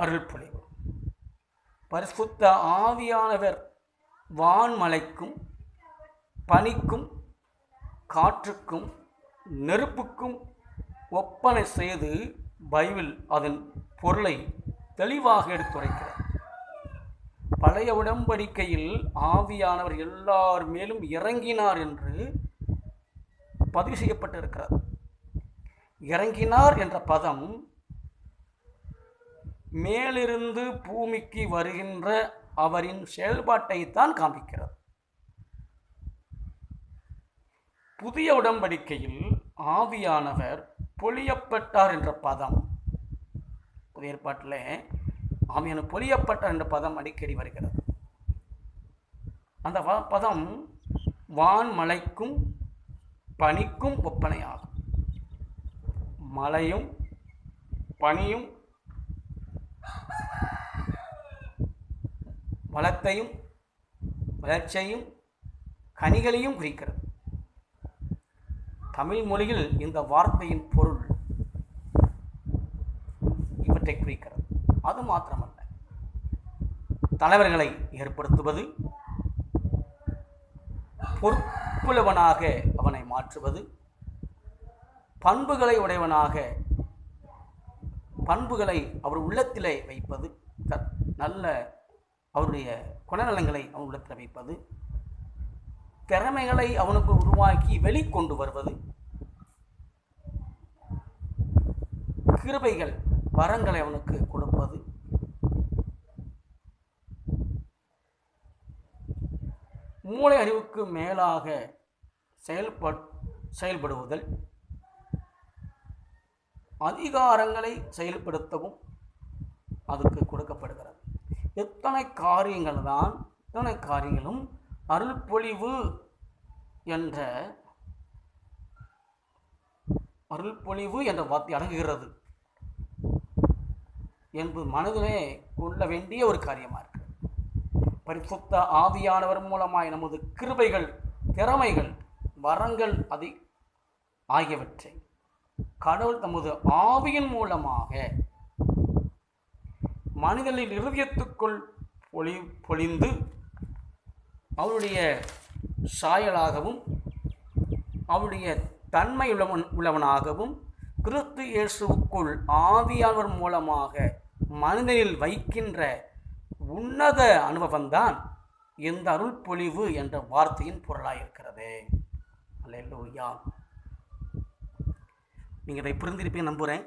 Speaker 1: அருள்பொழிவு பரிசுத்த ஆவியானவர் வான்மலைக்கும் பனிக்கும் காற்றுக்கும் நெருப்புக்கும் ஒப்பனை செய்து பைபிள் அதன் பொருளை தெளிவாக எடுத்துரைக்கிறார். பழைய உடன்படிக்கையில் ஆவியானவர் எல்லார் மேலும் இறங்கினார் என்று பதிவு செய்யப்பட்டிருக்கிறார். இறங்கினார் என்ற பதம் மேலிருந்து பூமிக்கு வருகின்ற அவரின் செயல்பாட்டை தான் காண்பிக்கிறது. புதிய உடன்படிக்கையில் ஆவியானவர் பொழியப்பட்டார் என்ற பதம், புதிய ஏற்பாட்டில் ஆவியானவர் பொழியப்பட்டார் என்ற பதம் அடிக்கடி வருகிறது. அந்த பதம் வான்மலைக்கும் பனிக்கும் ஒப்பனையாகும். மழையும் பனியும் வளத்தையும் வளர்ச்சியையும் கனிகளையும் குறிக்கிறது. தமிழ் மொழியில் இந்த வார்த்தையின் பொருள் இவற்றை குறிக்கிறது. அது மாத்திரமல்ல, தலைவர்களை ஏற்படுத்துவது, பொறுப்புள்ளவனாக அவனை மாற்றுவது, பண்புகளை அவர் உள்ளத்திலே வைப்பது, நல்ல அவருடைய குணநலங்களை அவன் உள்ளத்தில் வைப்பது, திறமைகளை அவனுக்கு உருவாக்கி வெளிக்கொண்டு வருவது, கிருபைகள் வரங்களை அவனுக்கு கொடுப்பது, மூளை அறிவுக்கு மேலாக செயல்படுவதல், அதிகாரங்களை செயல்படுத்தவும் அதுக்கு கொடுக்கப்படுகிறது. இத்தனை காரியங்களும் அருள்பொழிவு என்ற வார்த்தை அடங்குகிறது என்பது மனதிலே கொள்ள வேண்டிய ஒரு காரியமாக இருக்கு. பரிசுத்த ஆவியானவர் மூலமாய் நமது கிருபைகள், திறமைகள், வரங்கள் ஆகியவற்றை கடவுள் தமது ஆவியின் மூலமாக மனிதனின் இருதயத்துக்குள் பொழிந்து அவருடைய சாயலாகவும் அவருடைய தன்மை உள்ளவனாகவும் கிறிஸ்து இயேசுவுக்குள் ஆவியானவர் மூலமாக மனிதனில் வைக்கின்ற உன்னத அனுபவம்தான் இந்த அருள்பொழிவு என்ற வார்த்தையின் பொருளாயிருக்கிறது. அல்லேலூயா. நீங்கள் இதை புரிந்திருப்பீங்க நம்புகிறேன்.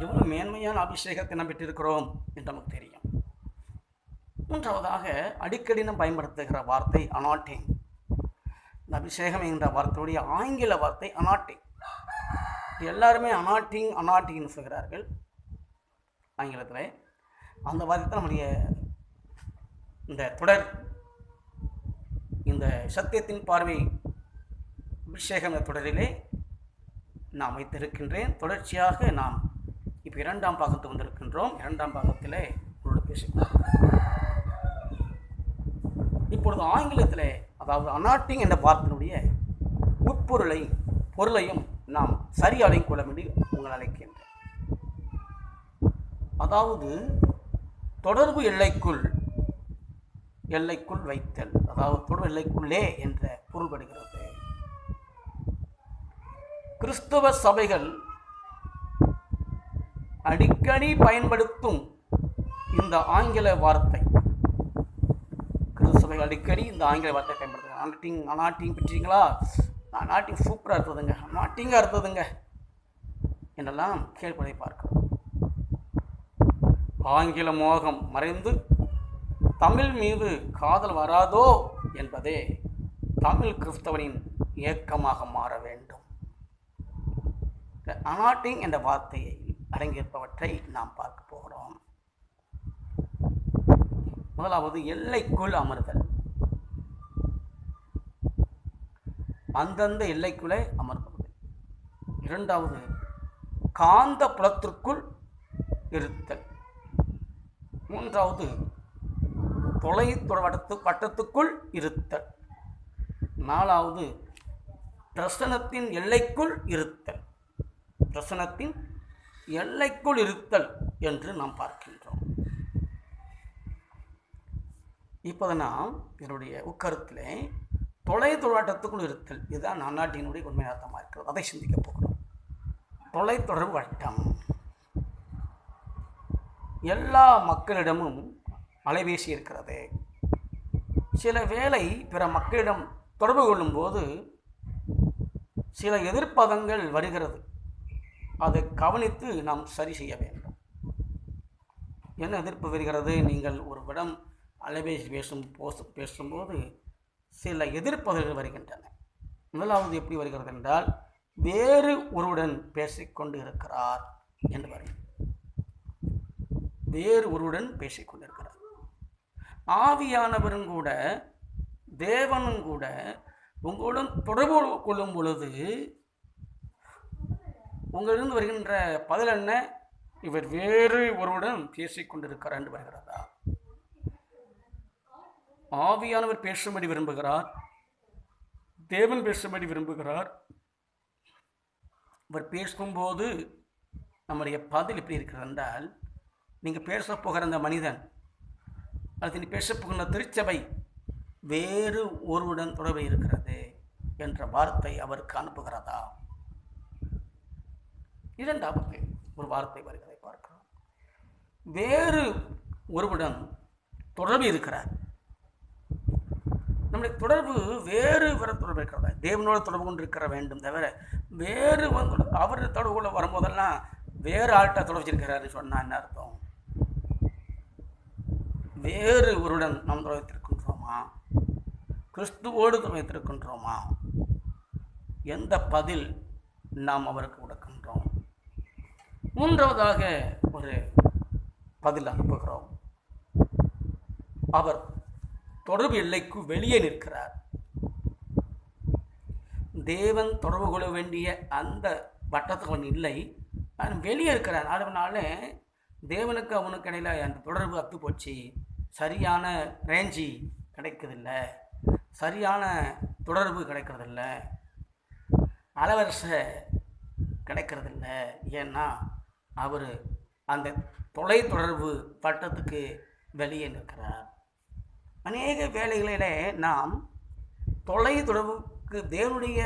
Speaker 1: எவ்வளவு மேன்மையான அபிஷேகத்தை நாம் பெற்றிருக்கிறோம் என்று நமக்கு தெரியும். மூன்றாவதாக அடிக்கடி நாம் பயன்படுத்துகிற வார்த்தை அனாட்டிங். இந்த அபிஷேகம் என்ற வார்த்தையுடைய ஆங்கில வார்த்தை அனாட்டிங். எல்லாருமே அனாட்டிங்னு சொல்கிறார்கள் ஆங்கிலத்தில். அந்த வார்த்தை நம்முடைய இந்த சத்தியத்தின் பார்வை அபிஷேகம் தொடரிலே நாம் வைத்திருக்கின்றேன். தொடர்ச்சியாக நாம் இப்போ 2ஆம் பாகத்துக்கு வந்திருக்கின்றோம். 2ஆம் பாகத்தில் பேசிக்கொண்டோம். இப்பொழுது ஆங்கிலத்தில், அதாவது அனாட்டிங் என்ற வார்த்தையினுடைய பொருளையும் நாம் சரியாலையும் கொள்ள வேண்டி உங்கள் அழைக்கின்றேன். அதாவது தொடர்பு எல்லைக்குள் வைத்தல், அதாவது தொடர்பு எல்லைக்குள்ளே என்ற பொருள்படுகிறது. கிறிஸ்தவ சபைகள் அடிக்கடி பயன்படுத்தும் இந்த ஆங்கில வார்த்தை, கிறிஸ்தவர்கள் அடிக்கடி இந்த ஆங்கில வார்த்தை பயன்படுத்துகிறாங்க. அனாட்டிங் பெற்றீங்களா? அனாட்டிங் சூப்பராக இருந்ததுங்க, அனாட்டிங்காக இருந்ததுங்க என்றெல்லாம் கேள்விப்பதை பார்க்கிறோம். ஆங்கில மோகம் மறைந்து தமிழ் மீது காதல் வராதோ என்பதே தமிழ் கிறிஸ்தவனின் இயக்கமாக மாற வேண்டும். அனாட்டிங் என்ற வார்த்தையை அடங்கியிருப்பவற்றை நாம் பார்க்க போகிறோம். முதலாவது எல்லைக்குள் அமர்தல். அந்தந்த எல்லைக்குள்ளே அமர்வது. இரண்டாவது காந்த புலத்திற்குள் இருத்தல். மூன்றாவது வட்டத்துக்குள் இருத்தல். நாலாவது பிரசனத்தின் எல்லைக்குள் இருத்தல். பிரசனத்தின் எல்லைக்குள் இருத்தல் என்று நாம் பார்க்கின்றோம். இப்போது நாம் என்னுடைய உட்கருத்திலே தொலைத்தொடர்புக்குள் இருத்தல், இதுதான் அந்நாட்டினுடைய உண்மை அர்த்தமாக இருக்கிறது. அதை சிந்திக்க போகிறோம். தொலைத்தொடர்பு வட்டம். எல்லா மக்களிடமும் அலைபேசி இருக்கிறது. சில வேளை பிற மக்களிடம் தொடர்பு கொள்ளும்போது சில எதிர்ப்பதங்கள் வருகிறது. அதை கவனித்து நாம் சரி செய்ய வேண்டும். என்ன எதிர்ப்பு வருகிறது? நீங்கள் ஒருவிடம் அலைபேசி பேசும்போது சில எதிர்ப்பதங்கள் வருகின்றன. முதலாவது எப்படி வருகிறது என்றால், வேறு ஒருவருடன் பேசிக்கொண்டு இருக்கிறார் என்று வரும். வேறு ஒருவருடன் பேசிக்கொண்டிருக்கிறார். ஆவியானவரும் கூட, தேவனும் கூட உங்களுடன் தொடர்பு கொள்ளும் பொழுது உங்களிடம் வருகின்ற பதில் என்ன? இவர் வேறு ஒருவருடன் பேசிக்கொண்டிருக்கிறார் என்று வருகிறதா? ஆவியானவர் பேசும்படி விரும்புகிறார், தேவன் பேசும்படி விரும்புகிறார். அவர் பேசும்போது நம்முடைய பதில் எப்படி இருக்கிறது என்றால், நீங்கள் பேச போகிற அந்த மனிதன் அல்லது நீ பேச போகின்ற திருச்சபை வேறு ஒருவருடன் தொடர்பு இருக்கிறது என்ற வார்த்தை அவருக்கு அனுப்புகிறதா? இரண்டாவது ஒரு வார்த்தை வருகிறதை பார்க்கிறோம். வேறு ஒருவருடன் தொடர்பு இருக்கிறார். நம்முடைய தொடர்பு வேறு தொடர்பு இருக்கிறதா? தேவனோட தொடர்பு கொண்டு இருக்கிற வேண்டும் தவிர வேறு அவர் தொடர்பு கொள்ள வரும்போதெல்லாம் வேறு ஆள்கிட்ட தொடர்பு வச்சிருக்கிறாருன்னு சொன்னால் என்ன அர்த்தம்? வேறு ஒருடன் நாம் தொடர்பு வைத்திருக்கின்றோமா? கிறிஸ்துவோடு தொடர்பு வைத்திருக்கின்றோமா? எந்த பதில் நாம் அவருக்கு கொடுக்கின்றோம்? மூன்றாவதாக ஒரு பதில் அனுப்புகிறோம். அவர் தொடர்பு எல்லைக்கு வெளியே நிற்கிறார். தேவன் தொடர்பு கொள்ள வேண்டிய அந்த வட்டத்துக்கு அவன் இல்லை, அவன் வெளியே இருக்கிறான். அதனால தேவனுக்கு அவனுக்கு இடையில அந்த தொடர்பு அத்து போச்சு. சரியான ரேஞ்சி கிடைக்கிறதில்ல, சரியான தொடர்பு கிடைக்கிறதில்ல, அலவரிசை கிடைக்கிறதில்ல. ஏன்னா அவர் அந்த தொலை தொடர்பு வட்டத்துக்கு வெளியே நிற்கிறார். அநேக வேளைகளிலே நாம் தொலை தொடர்புக்கு தேவனுடைய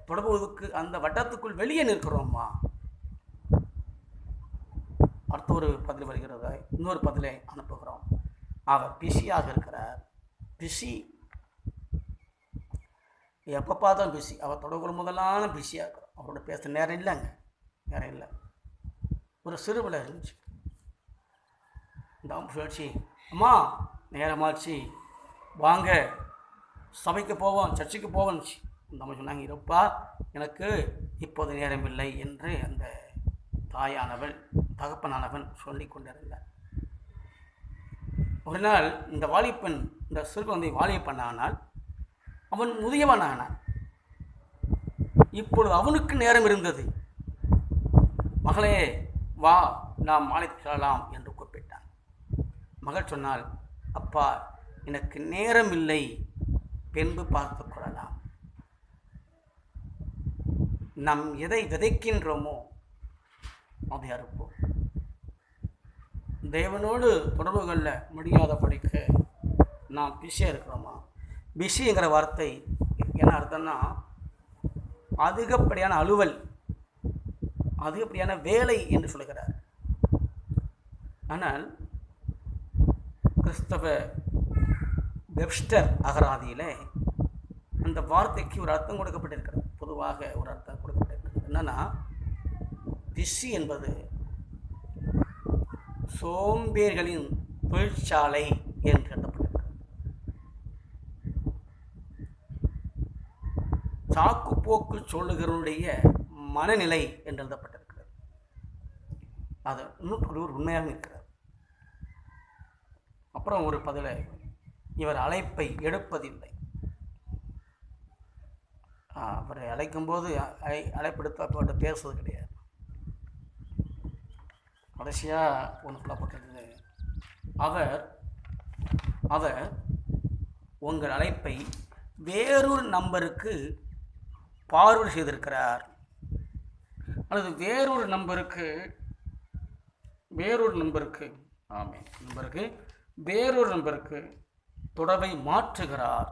Speaker 1: தொடர்புக்கு அந்த வட்டத்துக்குள் வெளியே நிற்கிறோமா? அடுத்த ஒரு பதில் வருகிறத இன்னொரு பதிலை அனுப்புகிறோம். அவர் பிஸியாக இருக்கிறார். பிஸி, எப்போ பார்த்தாலும் பிஸி. அவர் தொடர்பு முதலான பிஸியாக இருக்கிறோம். அவரோட பேச நேரம் இல்லைங்க, நேரம் இல்லை. ஒரு சிறுவிலை இருந்துச்சு, இந்த சொல்லிச்சு, அம்மா நேரமாச்சு, வாங்க சபைக்கு போவோம், சர்ச்சுக்கு போவோம்னுச்சு. அந்த அம்மா சொன்னாங்க, இருப்பா எனக்கு இப்போது நேரம் இல்லை என்று அந்த தாயானவள் தகப்பனானவன் சொல்லி கொண்டிருந்தார். ஒரு நாள் இந்த வாலிபன், இந்த சிறு குழந்தை வாலிபன் ஆனால் அவன் முதியவன் ஆனான். இப்பொழுது அவனுக்கு நேரம் இருந்தது. மகளே வா, நாம் மாலைக்கு செல்லலாம் என்று கூப்பிட்டான். மகள் சொன்னால், அப்பா எனக்கு நேரம் இல்லை, பின்பு பார்த்து கொள்ளலாம். நாம் எதை விதைக்கின்றோமோ அதை அறுப்போம். தேவனோடு தொடர்பு கொள்ள முடியாதபடிக்கு நாம் பிஸியாக இருக்கிறோமா? பிஸிங்கிற வார்த்தை என்ன அர்த்தம்னா அதிகப்படியான அலுவல், அதிகப்படியான வேலை என்று சொல்கிறார். ஆனால் கிறிஸ்தவ வெப்ஸ்டர் அகராதியில் அந்த வார்த்தைக்கு ஒரு அர்த்தம் கொடுக்கப்பட்டிருக்கிறது. பொதுவாக ஒரு அர்த்தம் கொடுக்கப்பட்டிருக்கிறது. என்னன்னா, பிஸி என்பது சோம்பேறிகளின் தொழிற்சாலை என்று எழுதப்பட்டிருக்கிறது. சாக்குப்போக்கு சொல்லுகிறவருடைய மனநிலை என்று எழுதப்பட்டிருக்கிறது. அது 100% உண்மையாக இருக்கிறது. அப்புறம் ஒரு பதிலை, இவர் அழைப்பை எடுப்பதில்லை. அவரை அழைக்கும்போது அழைப்படுத்த பேசுவது கிடையாது. கடைசியாக ஒன்று சொல்லப்பட்டிருந்தது, அவர் உங்கள் அழைப்பை வேறொரு நம்பருக்கு பார்வர்டு செய்திருக்கிறார், அல்லது வேறொரு நம்பருக்கு தொடர்பை மாற்றுகிறார்.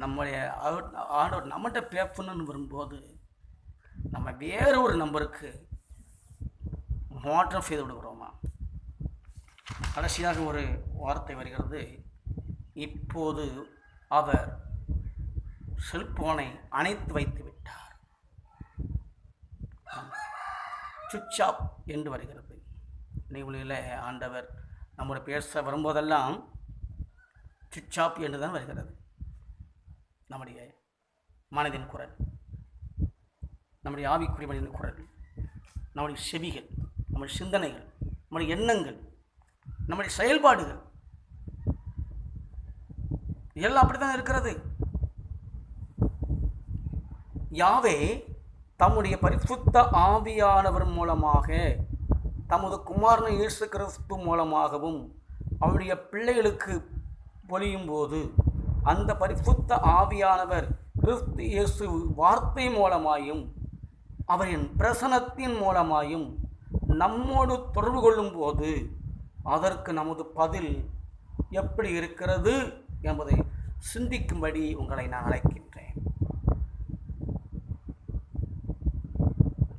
Speaker 1: நம்முடைய ஆண்டவர் நம்மகிட்ட பேசணும்னு வரும்போது நம்ம வேறொரு நம்பருக்கு மாற்றம் செய்து விடுகிறோமா? கடைசியாக ஒரு வார்த்தை வருகிறது, இப்போது அவர் செல்போனை அணைத்து வைத்து விட்டார். சுவிட்ச் ஆஃப் என்று வருகிறது. நிகழ்வில் ஆண்டவர் நம்முடைய பேச வரும்போதெல்லாம் சுவிட்ச் ஆஃப் என்று தான் வருகிறது. நம்முடைய மனதின் குரல், நம்முடைய ஆவிக்குரிய மனிதன் குரல், நம்முடைய செவிகள், நம்முடைய சிந்தனைகள், நம்முடைய எண்ணங்கள், நம்முடைய செயல்பாடுகள் எல்லாம் அப்படித்தான் இருக்கிறது. யாவே தம்முடைய பரிசுத்த ஆவியானவர் மூலமாக, தமது குமாரன் இயேசு கிறிஸ்து மூலமாகவும் அவருடைய பிள்ளைகளுக்கு பொழியும் போது அந்த பரிசுத்த ஆவியானவர் கிறிஸ்து இயேசு வார்த்தை மூலமாயும் அவரின் பிரசனத்தின் மூலமாயும் நம்மோடு தொடர்பு கொள்ளும் போது அதற்கு நமது பதில் எப்படி இருக்கிறது என்பதை சிந்திக்கும்படி உங்களை நான் அழைக்கின்றேன்.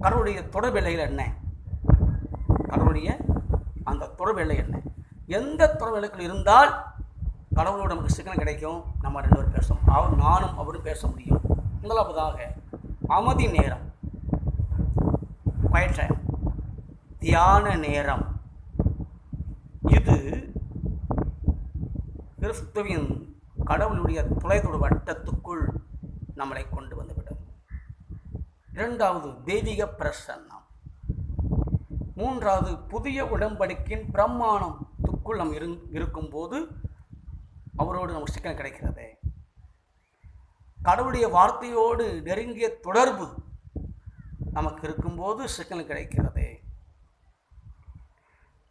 Speaker 1: கடவுளுடைய தொடர்பு எல்லையில் என்ன? கடவுளுடைய அந்த தொடர்பு எல்லை என்ன? எந்த தொடர்பு எல்லைகள் இருந்தால் கடவுளோடு நமக்கு சிக்கனம் கிடைக்கும், நம்ம ரெண்டு பேரும் பேசணும், நானும் அவரும் பேச முடியும். முதலாவதாக அமைதி நேரம், குவைட் டைம், தியான நேரம். இது கிறிஸ்துவின் கடவுளுடைய தொலைதொடர்பு வட்டத்துக்குள் நம்மளை கொண்டு வந்துவிடும். இரண்டாவது தெய்வீக பிரசன்னம். மூன்றாவது, புதிய உடன்படிக்கையின் பிரமாணத்துக்குள் நாம் இருக்கும்போது அவரோடு நமக்கு சிக்கல் கிடைக்கிறது. கடவுளுடைய வார்த்தையோடு நெருங்கிய தொடர்பு நமக்கு இருக்கும்போது சிக்கல் கிடைக்கிறது.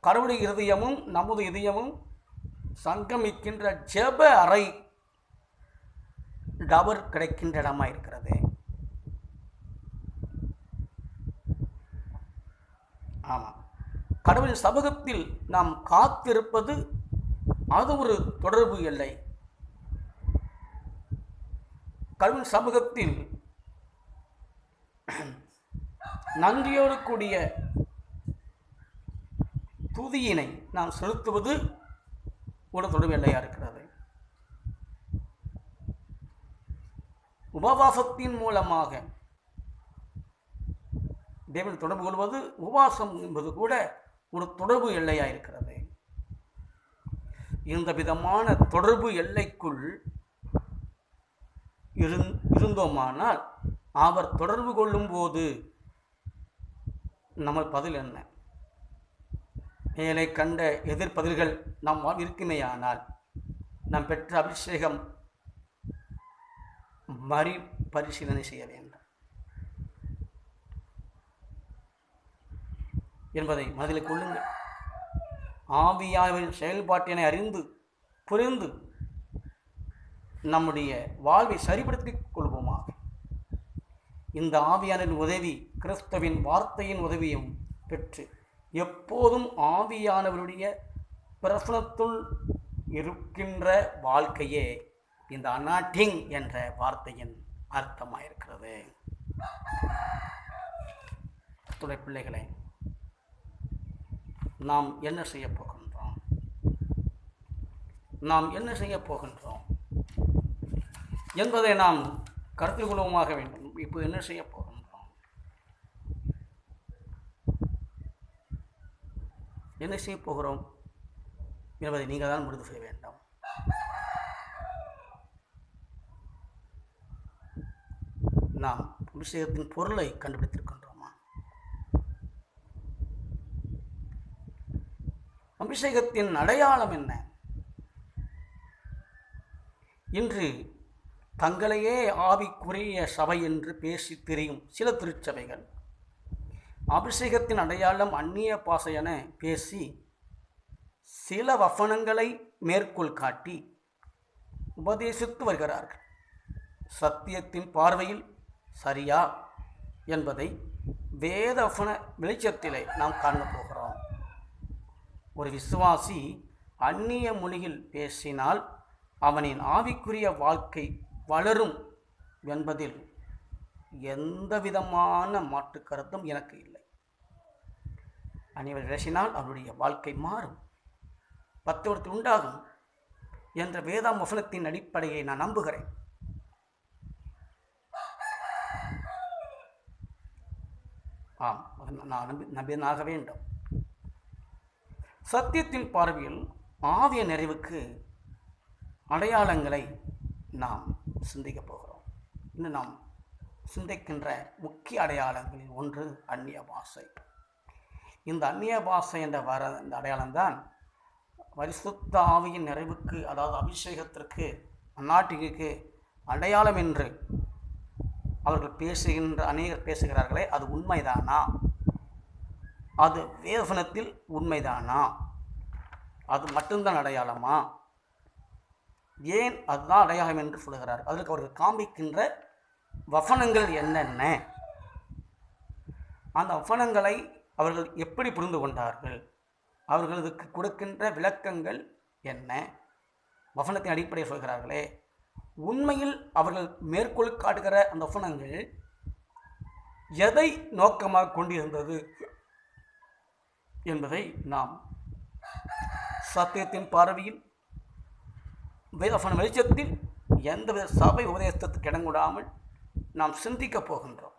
Speaker 1: கடவுளுடைய இதயமும் நமது இதயமும் சங்கமிக்கின்ற ஜெப அறை டவர் கிடைக்கின்ற இடமா இருக்கிறது. ஆமாம், கடவுளின் சமூகத்தில் நாம் காத்திருப்பது அது ஒரு தொடர்பு எல்லை. கடவுளின் சமூகத்தில் நன்றியோடு கூடிய துதியினை நாம் செலுத்துவது ஒரு தொடர்பு எல்லையாக இருக்கிறது. உபவாசத்தின் மூலமாக தேவன் தொடர்பு கொள்வது, உபவாசம் என்பது கூட ஒரு தொடர்பு எல்லையாக இருக்கிறது. இந்த விதமான தொடர்பு எல்லைக்குள் இருந்தோமானால் அவர் தொடர்பு கொள்ளும் போது நம்ம பதில் என்ன? மேலே கண்ட எதிர்பதில்கள் நாம் இருக்குமேயானால் நாம் பெற்ற அபிஷேகம் மறுபரிசீலனை செய்ய வேண்டும் என்பதை மனதில் கொள்ளுங்கள். ஆவியானவரின் செயல்பாட்டினை அறிந்து புரிந்து நம்முடைய வாழ்வை சரிப்படுத்திக் கொள்வோமாக. இந்த ஆவியானவரின் உதவி, கிறிஸ்துவின் வார்த்தையின் உதவியும் பெற்று எப்போதும் ஆவியானவருடைய பிரசனத்துள் இருக்கின்ற வாழ்க்கையே இந்த அனாட்டிங் என்ற வார்த்தையின் அர்த்தமாயிருக்கிறது. துணை பிள்ளைகளே, நாம் என்ன செய்ய போகின்றோம்? நாம் என்ன செய்ய போகின்றோம் என்பதை நாம் கருத்தில் கொள்வமாக வேண்டும். இப்போ என்ன செய்ய போகின்றோம்? என்ன செய்ய போகிறோம் என்பதை நீங்கள் தான் முடிவு செய்ய வேண்டும். நாம் அபிஷேகத்தின் பொருளை கண்டுபிடித்திருக்கின்றோமா? அபிஷேகத்தின் அடையாளம் என்ன? இன்று தங்களையே ஆவிக்குரிய சபை என்று பேசி திரியும் சில திருச்சபைகள் அபிஷேகத்தின் அடையாளம் அந்நிய பாசை என பேசி சில வசனங்களை மேற்கோள் காட்டி உபதேசித்து வருகிறார்கள். சத்தியத்தின் பார்வையில் சரியா என்பதை வேத வசன வெளிச்சத்திலே நாம் காண போகிறோம். ஒரு விசுவாசி அந்நிய மொழியில் பேசினால் அவனின் ஆவிக்குரிய வாழ்க்கை வளரும் என்பதில் எந்த விதமான மாற்று கருத்தும் எனக்கு இல்லை. அந்நியவர் பேசினால் அவருடைய வாழ்க்கை மாறும், பத்துவத்தில் உண்டாகும் என்ற வேதாம் வசனத்தின் அடிப்படையை நான் நம்புகிறேன். ஆம், நான் நம்பினாக வேண்டும். சத்தியத்தின் பார்வையில் ஆவிய நிறைவுக்கு அடையாளங்களை நாம் சிந்திக்கப் போகிறோம். இன்னும் நாம் சிந்திக்கின்ற முக்கிய அடையாளங்களில் ஒன்று அந்நிய பாஷை. இந்த அந்நிய பாஷை என்ற இந்த அடையாளம்தான் பரிசுத்த ஆவியின் நிறைவுக்கு, அதாவது அபிஷேகத்திற்கு, அந்நாட்டிற்கு அடையாளம் என்று அவர்கள் பேசுகின்ற அநேகர் பேசுகிறார்களே, அது உண்மைதானா? அது வேதவசனத்தில் உண்மைதானா? அது மட்டும்தான் அடையாளமா? ஏன் அதுதான் அடையாளம் என்று சொல்கிறார்? அதற்கு அவர்கள் காண்பிக்கின்ற வசனங்கள் என்னென்ன? அந்த வசனங்களை அவர்கள் எப்படி புரிந்து கொண்டார்கள்? அவர்களுக்கு கொடுக்கின்ற விளக்கங்கள் என்ன? வசனத்தின் அடிப்படையில் சொல்கிறார்களே, உண்மையில் அவர்கள் மேற்கோள் காட்டுகிற அந்த வசனங்கள் எதை நோக்கமாக கொண்டிருந்தது என்பதை நாம் சத்தியத்தின் பார்வையில் வேதவசன வெளிச்சத்தில் எந்தவித சபை உபதேசத்துக்கு இடங்கூடாமல் நாம் சிந்திக்கப் போகின்றோம்.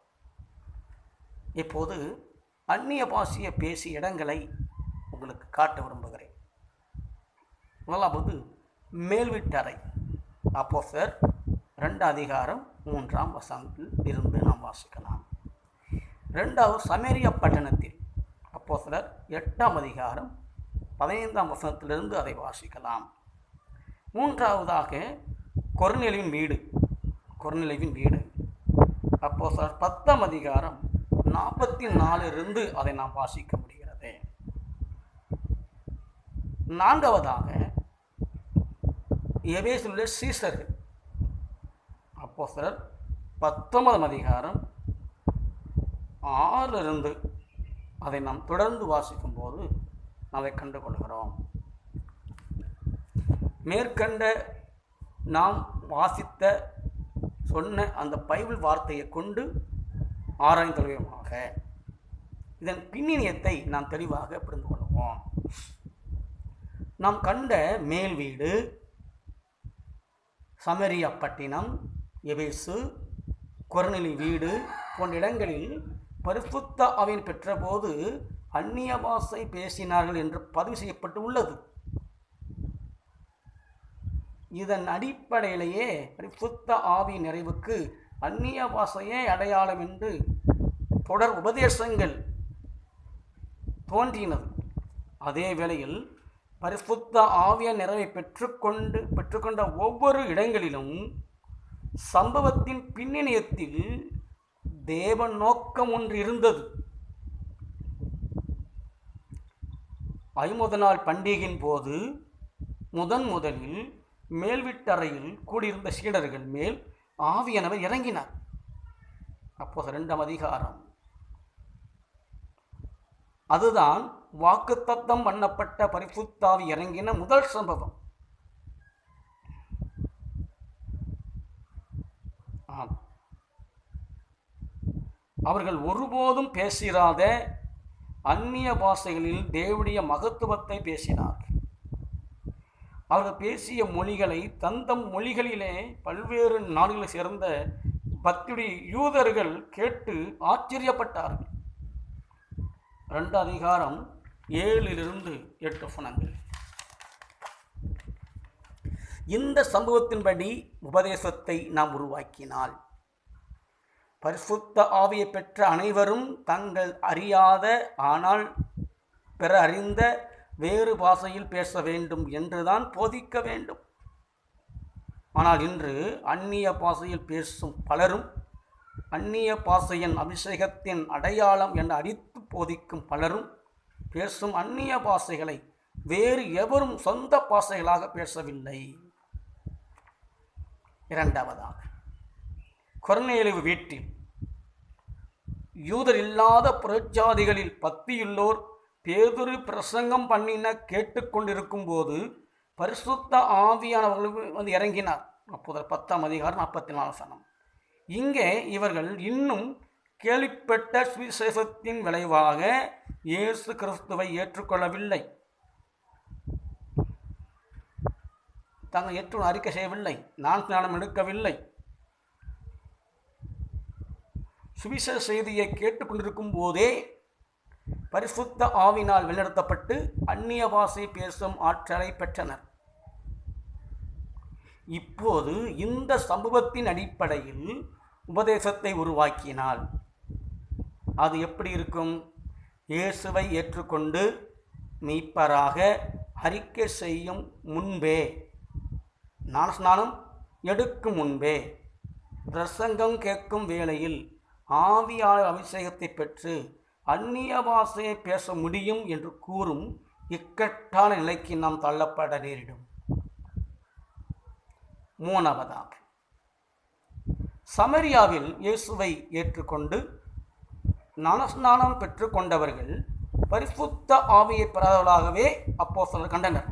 Speaker 1: இப்போது அந்நிய பாஷையை பேசிய இடங்களை உங்களுக்கு காட்ட விரும்புகிறேன். முதலாவது மேல் வீட்டறை. அப்போஸ்தலர் 2 அதிகாரம் 3ஆம் வசனத்தில் இருந்து நாம் வாசிக்கலாம். 2வது சமேரியா பட்டணத்தில் அப்போஸ்தலர் 8ஆம் அதிகாரம் 15ஆம் வசனத்திலிருந்து அதை வாசிக்கலாம். மூன்றாவதாக கொர்நேலியுவின் வீடு அப்போஸ்தலர் 10ஆம் அதிகாரம் 44 அதை நாம் வாசிக்க முடிகிறது. நான்காவதாக எபேசில் உள்ள சீசர்கள் அப்போஸ்தலர் 19ஆம் அதிகாரம் 6 அதை நாம் தொடர்ந்து வாசிக்கும் போது அதை கண்டுகொள்கிறோம். மேற்கண்ட நாம் வாசித்த சொன்ன அந்த பைபிள் வார்த்தையை கொண்டு ஆராய்ந்தொழியமாக இதன் பின்னணியத்தை நாம் தெளிவாக புரிந்து கொள்வோம். நாம் கண்ட மேல் வீடு, சமரியா பட்டினம், எபேசு, கொர்நேலி வீடு போன்ற இடங்களில் பரிசுத்த ஆவியை பெற்றபோது அந்நிய பாஷை பேசினார்கள் என்று பதிவு செய்யப்பட்டு உள்ளது. இதன் அடிப்படையிலேயே பரிசுத்த ஆவி நிறைவுக்கு அந்நிய பாஷையே அடையாளம் என்று தொடர் உபதேசங்கள் தோன்றினது. அதே வேளையில் பரிசுத்த ஆவிய நிறைவை பெற்றுக்கொண்ட ஒவ்வொரு இடங்களிலும் சம்பவத்தின் பின்னணியத்தில் தேவ நோக்கம் ஒன்று இருந்தது. 50 நாள் பண்டிகையின் போது முதலில் மேல் வீட்டறையில் கூடியிருந்த சீடர்கள் மேல் ஆவியானவர் இறங்கினார். அப்போது 2ஆம் அதிகாரம். அதுதான் வாக்குத்தத்தம் பண்ணப்பட்ட பரிசுத்த ஆவி இறங்கின முதல் சம்பவம். அவர்கள் ஒருபோதும் பேசிராத அந்நிய பாஷைகளில் தேவனுடைய மகத்துவத்தை பேசினார்கள். அவர்கள் பேசிய மொழிகளை தந்தம் மொழிகளிலே பல்வேறு நாடுகளை சேர்ந்த பக்தியுடைய யூதர்கள் கேட்டு ஆச்சரியப்பட்டார்கள். 2 அதிகாரம் 7-8 வசனங்கள். இந்த சம்பவத்தின்படி உபதேசத்தை நாம் உருவாக்கினால் பரிசுத்த ஆவியை பெற்ற அனைவரும் தங்கள் அறியாத ஆனால் பிற அறிந்த வேறு பாஷையில் பேச வேண்டும் என்றுதான் போதிக்க வேண்டும். ஆனால் இன்று அந்நிய பாஷையில் பேசும் பலரும் அந்நிய பாஷையின் அபிஷேகத்தின் அடையாளம் என்று அறித்து போதிக்கும் பலரும் பேசும் அந்நிய பாஷைகளை வேறு எவரும் சொந்த பாஷைகளாக பேசவில்லை. இரண்டாவதாக கொர்நேலி வீட்டில் யூதர் இல்லாத புறஜாதிகளில் பக்தியுள்ளோர் பேதுரு பிரசங்கம் பண்ணின கேட்டுக்கொண்டிருக்கும் போது பரிசுத்த ஆவியானவர்கள் இறங்கினார். அப்போது 10ஆம் அதிகாரம் 44 வசனம். இங்கே இவர்கள் இன்னும் கேள்விப்பட்ட சுவிசேஷத்தின் விளைவாக இயேசு கிறிஸ்துவை ஏற்றுக்கொள்ளவில்லை. தாங்கள் ஏற்று அறிக்கை செய்யவில்லை, நான் ஸ்நானம் எடுக்கவில்லை. சுவிசேஷ செய்தியை கேட்டுக்கொண்டிருக்கும் போதே பரிசுத்த ஆவினால் வழிநடத்தப்பட்டு அந்நிய பாஷை பேசும் ஆற்றலை பெற்றனர். இப்போது இந்த சம்பவத்தின் அடிப்படையில் உபதேசத்தை உருவாக்கினால் அது எப்படி இருக்கும்? இயேசுவை ஏற்றுக்கொண்டு மீட்பராக அறிக்கை செய்யும் முன்பே, ஞானஸ்நானம் எடுக்கும் முன்பே, பிரசங்கம் கேட்கும் வேளையில் ஆவியாளர் அபிஷேகத்தை பெற்று அந்நிய பாஷையை பேச முடியும் என்று கூறும் இக்கட்டான நிலைக்கு நாம் தள்ளப்பட நேரிடும். மூணாவதாக சமரியாவில் இயேசுவை ஏற்றுக்கொண்டு ஞானஸ்நானம் பெற்றுக்கொண்டவர்கள் பரிசுத்த ஆவியை பெறாதவர்களாகவே அப்போஸ்தலர் கண்டனர்.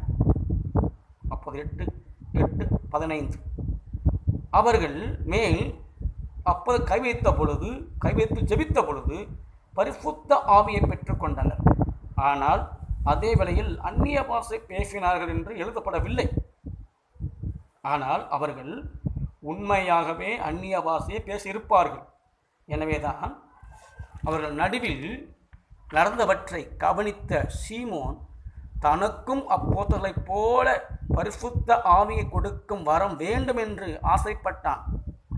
Speaker 1: அப்போது 8:15 அவர்கள் மேல் அப்போது கைவைத்து ஜெபித்த பொழுது பரிசுத்த ஆவியை பெற்றுக்கொண்டனர். ஆனால் அதே வேளையில் அந்நிய பாஷை பேசினார்கள் என்று எழுதப்படவில்லை. ஆனால் அவர்கள் உண்மையாகவே அந்நிய பாஷையை பேசியிருப்பார்கள். எனவேதான் அவர்கள் நடுவில் நடந்தவற்றை கவனித்த சீமோன் தனக்கும் அப்போஸ்தலரைப் போல பரிசுத்த ஆவியை கொடுக்கும் வரம் வேண்டும் என்று ஆசைப்பட்டான்.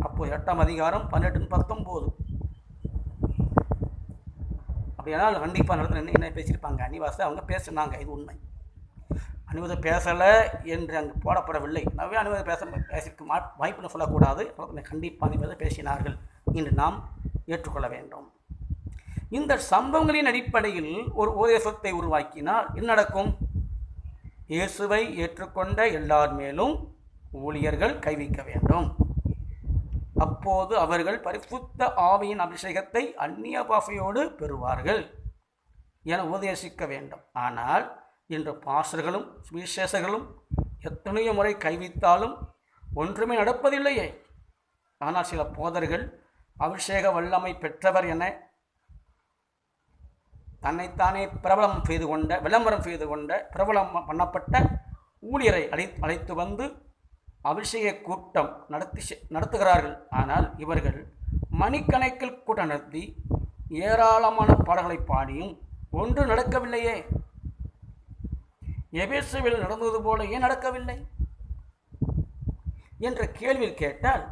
Speaker 1: அப்போது 8ஆம் அதிகாரம் 18-19. அப்படியானால் கண்டிப்பாக நடத்துல என்ன பேசியிருப்பாங்க. அன்னிவாசை அவங்க பேசினாங்க, இது உண்மை. அனுமதி பேசலை என்று அங்கு போடப்படவில்லை. நவே அனுமதி பேசியிருக்க வாய்ப்புன்னு சொல்லக்கூடாது. கண்டிப்பாக அனுமதி பேசினார்கள் என்று நாம் ஏற்றுக்கொள்ள வேண்டும். இந்த சம்பவங்களின் அடிப்படையில் ஒரு உபதேசத்தை உருவாக்கினால் என்ன நடக்கும்? இயேசுவை ஏற்றுக்கொண்ட எல்லார் மேலும் ஊழியர்கள் கை வைக்க வேண்டும். அப்போது அவர்கள் பரிசுத்த ஆவியின் அபிஷேகத்தை அந்நிய பாஷையோடு பெறுவார்கள் என உபதேசிக்க வேண்டும். ஆனால் இன்று பாஸ்டர்களும் சுவிசேஷர்களும் எத்தனையோ முறை கைவித்தாலும் ஒன்றுமே நடப்பதில்லையே. ஆனால் சில போதர்கள் அபிஷேக வல்லமை பெற்றவர் என தன்னைத்தானே விளம்பரம் செய்து கொண்ட பிரபலம் பண்ணப்பட்ட ஊழியரை அழைத்து வந்து அபிஷேக கூட்டம் நடத்துகிறார்கள். ஆனால் இவர்கள் மணிக்கணக்கில் கூட்டம் நடத்தி ஏராளமான பாடல்களை பாடியும் ஒன்று நடக்கவில்லையே. எபேசுவில் நடந்தது போல ஏன் நடக்கவில்லை என்ற கேள்வியில் கேட்டால்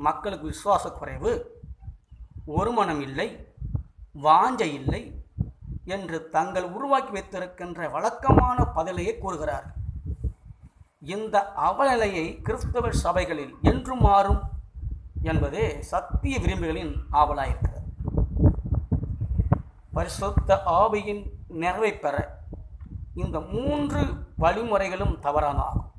Speaker 1: மக்களுக்கு விசுவாச குறைவு, ஒரு மனம் இல்லை, வாஞ்சை இல்லை என்று தங்கள் உருவாக்கி வைத்திருக்கின்ற வழக்கமான பதிலையே கூறுகிறார்கள். இந்த அவநிலையை கிறிஸ்தவ சபைகளில் என்று மாறும் என்பதே சத்திய விரும்புகளின் ஆவலாயிருக்கிறது. பரிசுத்த ஆவியின் நிறைவை பெற இந்த 3 வழிமுறைகளும் தவறானாகும்.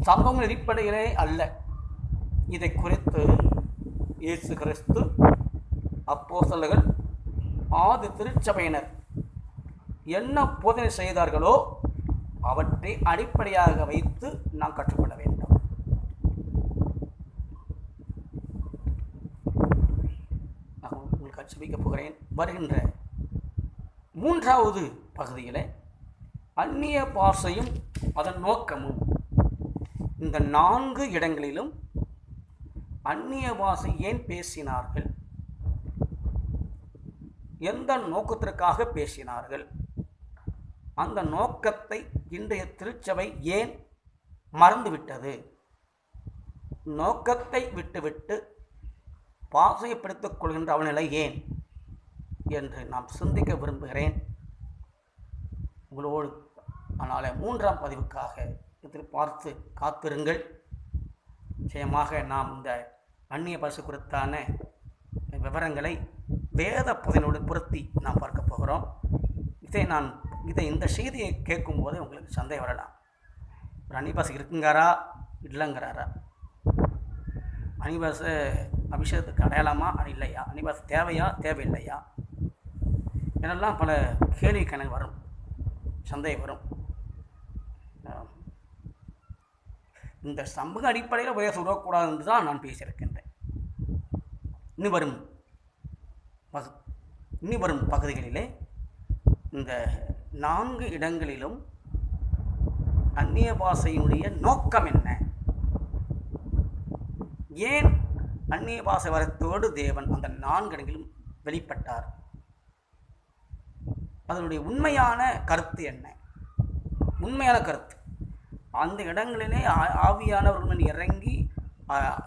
Speaker 1: சம்பவங்கள் அடிப்படையிலே அல்ல. இதை குறித்து இயேசு கிறிஸ்து, அப்போஸ்தலர்கள், ஆதி திருச்சபையினர் என்ன போதனை செய்தார்களோ அவற்றை அடிப்படையாக வைத்து நாம் கற்றுக்கொள்ள வேண்டும். நான் உங்களுக்கு அறிவிக்கப் போகிறேன். வருகின்ற 3வது பகுதியில் அந்நிய பாஷையும் அதன் நோக்கமும். இந்த 4 இடங்களிலும் அந்நிய பாஷை ஏன் பேசினார்கள், எந்த நோக்கத்திற்காக பேசினார்கள், அந்த நோக்கத்தை இன்றைய திருச்சபை ஏன் மறந்துவிட்டது, நோக்கத்தை விட்டுவிட்டு பாசையப்படுத்திக் கொள்கின்ற அவநிலை ஏன் என்று நாம் சிந்திக்க விரும்புகிறேன் உங்களோடு. அதனால் 3ஆம் பதிவுக்காக எதிர்பார்த்து காத்திருங்கள். நிச்சயமாக நாம் இந்த அந்நிய பாஷை குறித்தான விவரங்களை வேத புதினோடு பொருத்தி நாம் பார்க்க போகிறோம். இந்த செய்தியை கேட்கும்போது உங்களுக்கு சந்தேகம் வரலாம். ஒரு அந்நிய பாஷை இருக்குங்காரா இல்லைங்கிறாரா, அந்நிய பாஷை அபிஷேகத்துக்கு அடையாளமா இல்லையா, அந்நிய பாஷை தேவையா தேவையில்லையா என்னெல்லாம் பல கேள்வி கணக்கு வரும், சந்தேகம் வரும். இந்த சமூக அடிப்படையில் உபதேசம் உருவக்கூடாது என்று தான் நான் பேசியிருக்கின்றேன். இனி வரும் பகுதிகளிலே இந்த 4 இடங்களிலும் அந்நிய பாஷையினுடைய நோக்கம் என்ன, ஏன் அந்நிய பாஷை வரத்தோடு தேவன் அந்த 4 இடங்களிலும் வெளிப்பட்டார், அதனுடைய உண்மையான கருத்து என்ன, உண்மையான கருத்து. அந்த இடங்களிலே ஆவியானவர்கள் இறங்கி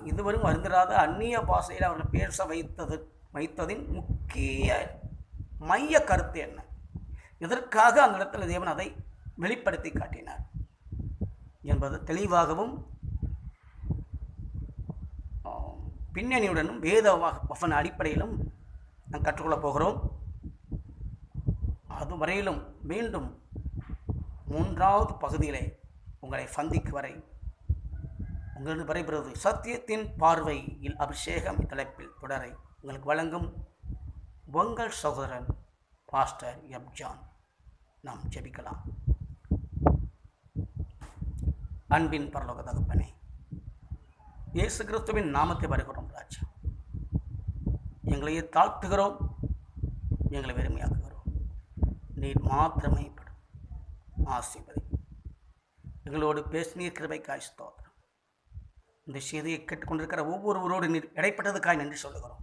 Speaker 1: இதுவரும் வருந்திராத அந்நிய பாஷையில் அவர்கள் பேச வைத்ததின் முக்கிய மைய கருத்து என்ன, எதற்காக அந்த இடத்துல தேவன் அதை வெளிப்படுத்தி காட்டினார் என்பது தெளிவாகவும் பின்னணியுடனும் வேத வசன அடிப்படையிலும் நாம் கற்றுக்கொள்ளப் போகிறோம். அதுவரையிலும் மீண்டும் 3வது பகுதியிலே உங்களை சந்திக்கும் வரை உங்களுக்கு வரைபெறுவது சத்தியத்தின் பார்வையில் அபிஷேகம் தலைப்பில் தொடரை உங்களுக்கு வழங்கும் உங்கள் சகோதரன் பாஸ்டர் எம். ஜான். நாம் ஜெபிக்கலாம். அன்பின் பரலோக தகப்பனே, இயேசு கிறிஸ்துவின் நாமத்தை வருகிறோம் ராஜா. எங்களையே தாழ்த்துகிறோம், எங்களை வெறுமையாக்குகிறோம். நீர் மாத்திரமே படும் ஆசீர்வதி. எங்களோடு பேசினீர் கிருபைக்காய் ஸ்தோத்திரம். இந்த செய்தியை கேட்டுக்கொண்டிருக்கிற ஒவ்வொருவரோடு நீர் இடைப்பட்டதுக்காய் நன்றி சொல்லுகிறோம்.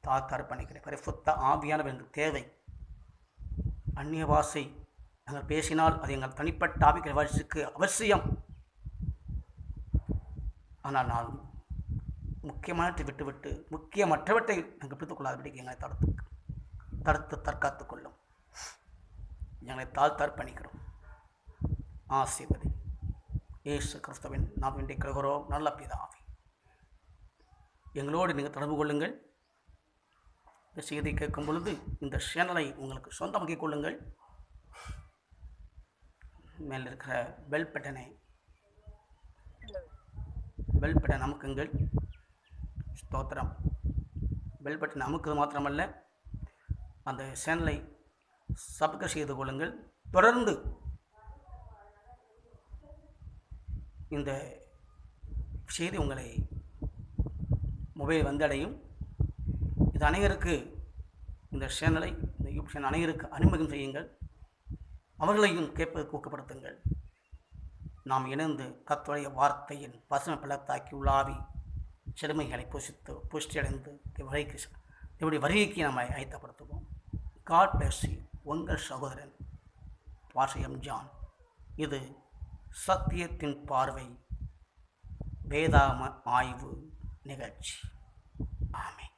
Speaker 1: தாத்தார்ப்பணிக்கிறேன். பரிசுத்த ஆவியானவர் எங்களுக்கு தேவை. அந்நிய பாஷை நாங்கள் பேசினால் அது எங்கள் தனிப்பட்ட ஆவிக்கிற வளர்ச்சிக்கு அவசியம். ஆனால் நான் முக்கியமானவற்றை விட்டுவிட்டு முக்கியமற்றவற்றை நாங்கள் பிடித்துக்கொள்ளாதபடிக்கு எங்களை தடுத்து தற்காத்து கொள்ளும். எங்களை தாழ்த்தர்ப்பணிக்கிறோம். ஆசீர்வதி. இயேசு கிறிஸ்துவின் நாம் வேண்டிக் கொள்கிறோம் நல்ல பிதாவே. எங்களோடு நீங்கள் தொடர்பு கொள்ளுங்கள். இந்த செய்தியை கேட்கும் பொழுது இந்த சேனலை உங்களுக்கு சொந்தமாக்கிக் கொள்ளுங்கள். மேல் இருக்கிற பெல் பட்டனை அமுக்குங்கள். ஸ்தோத்திரம். பெல் பட்டன் அமுக்குவது மாத்திரமல்ல, அந்த சேனலை சப்ஸ்கிரைப் செய்து கொள்ளுங்கள். தொடர்ந்து இந்த செய்தி உங்களை மொபைல் வந்தடையும். இது அனைவருக்கு இந்த சேனலை, இந்த யூடியூப் சேனல் அனைவருக்கு அறிமுகம் செய்யுங்கள். அவர்களையும் கேட்பதற்கு ஊக்கப்படுத்துங்கள். நாம் இணைந்து கர்த்தருடைய வார்த்தையின் வசன பள்ளத்தாக்கி உலாவி சிறுமைகளை புஷ்டியடைந்து வருகைக்கு நாம் ஆயத்தப்படுத்துவோம். God bless you. உங்கள் சகோதரன் பாஸ்டர் ஜான். இது சத்தியத்தின் பார்வை வேதாம ஆய்வு நிகழ்ச்சி. ஆமென்.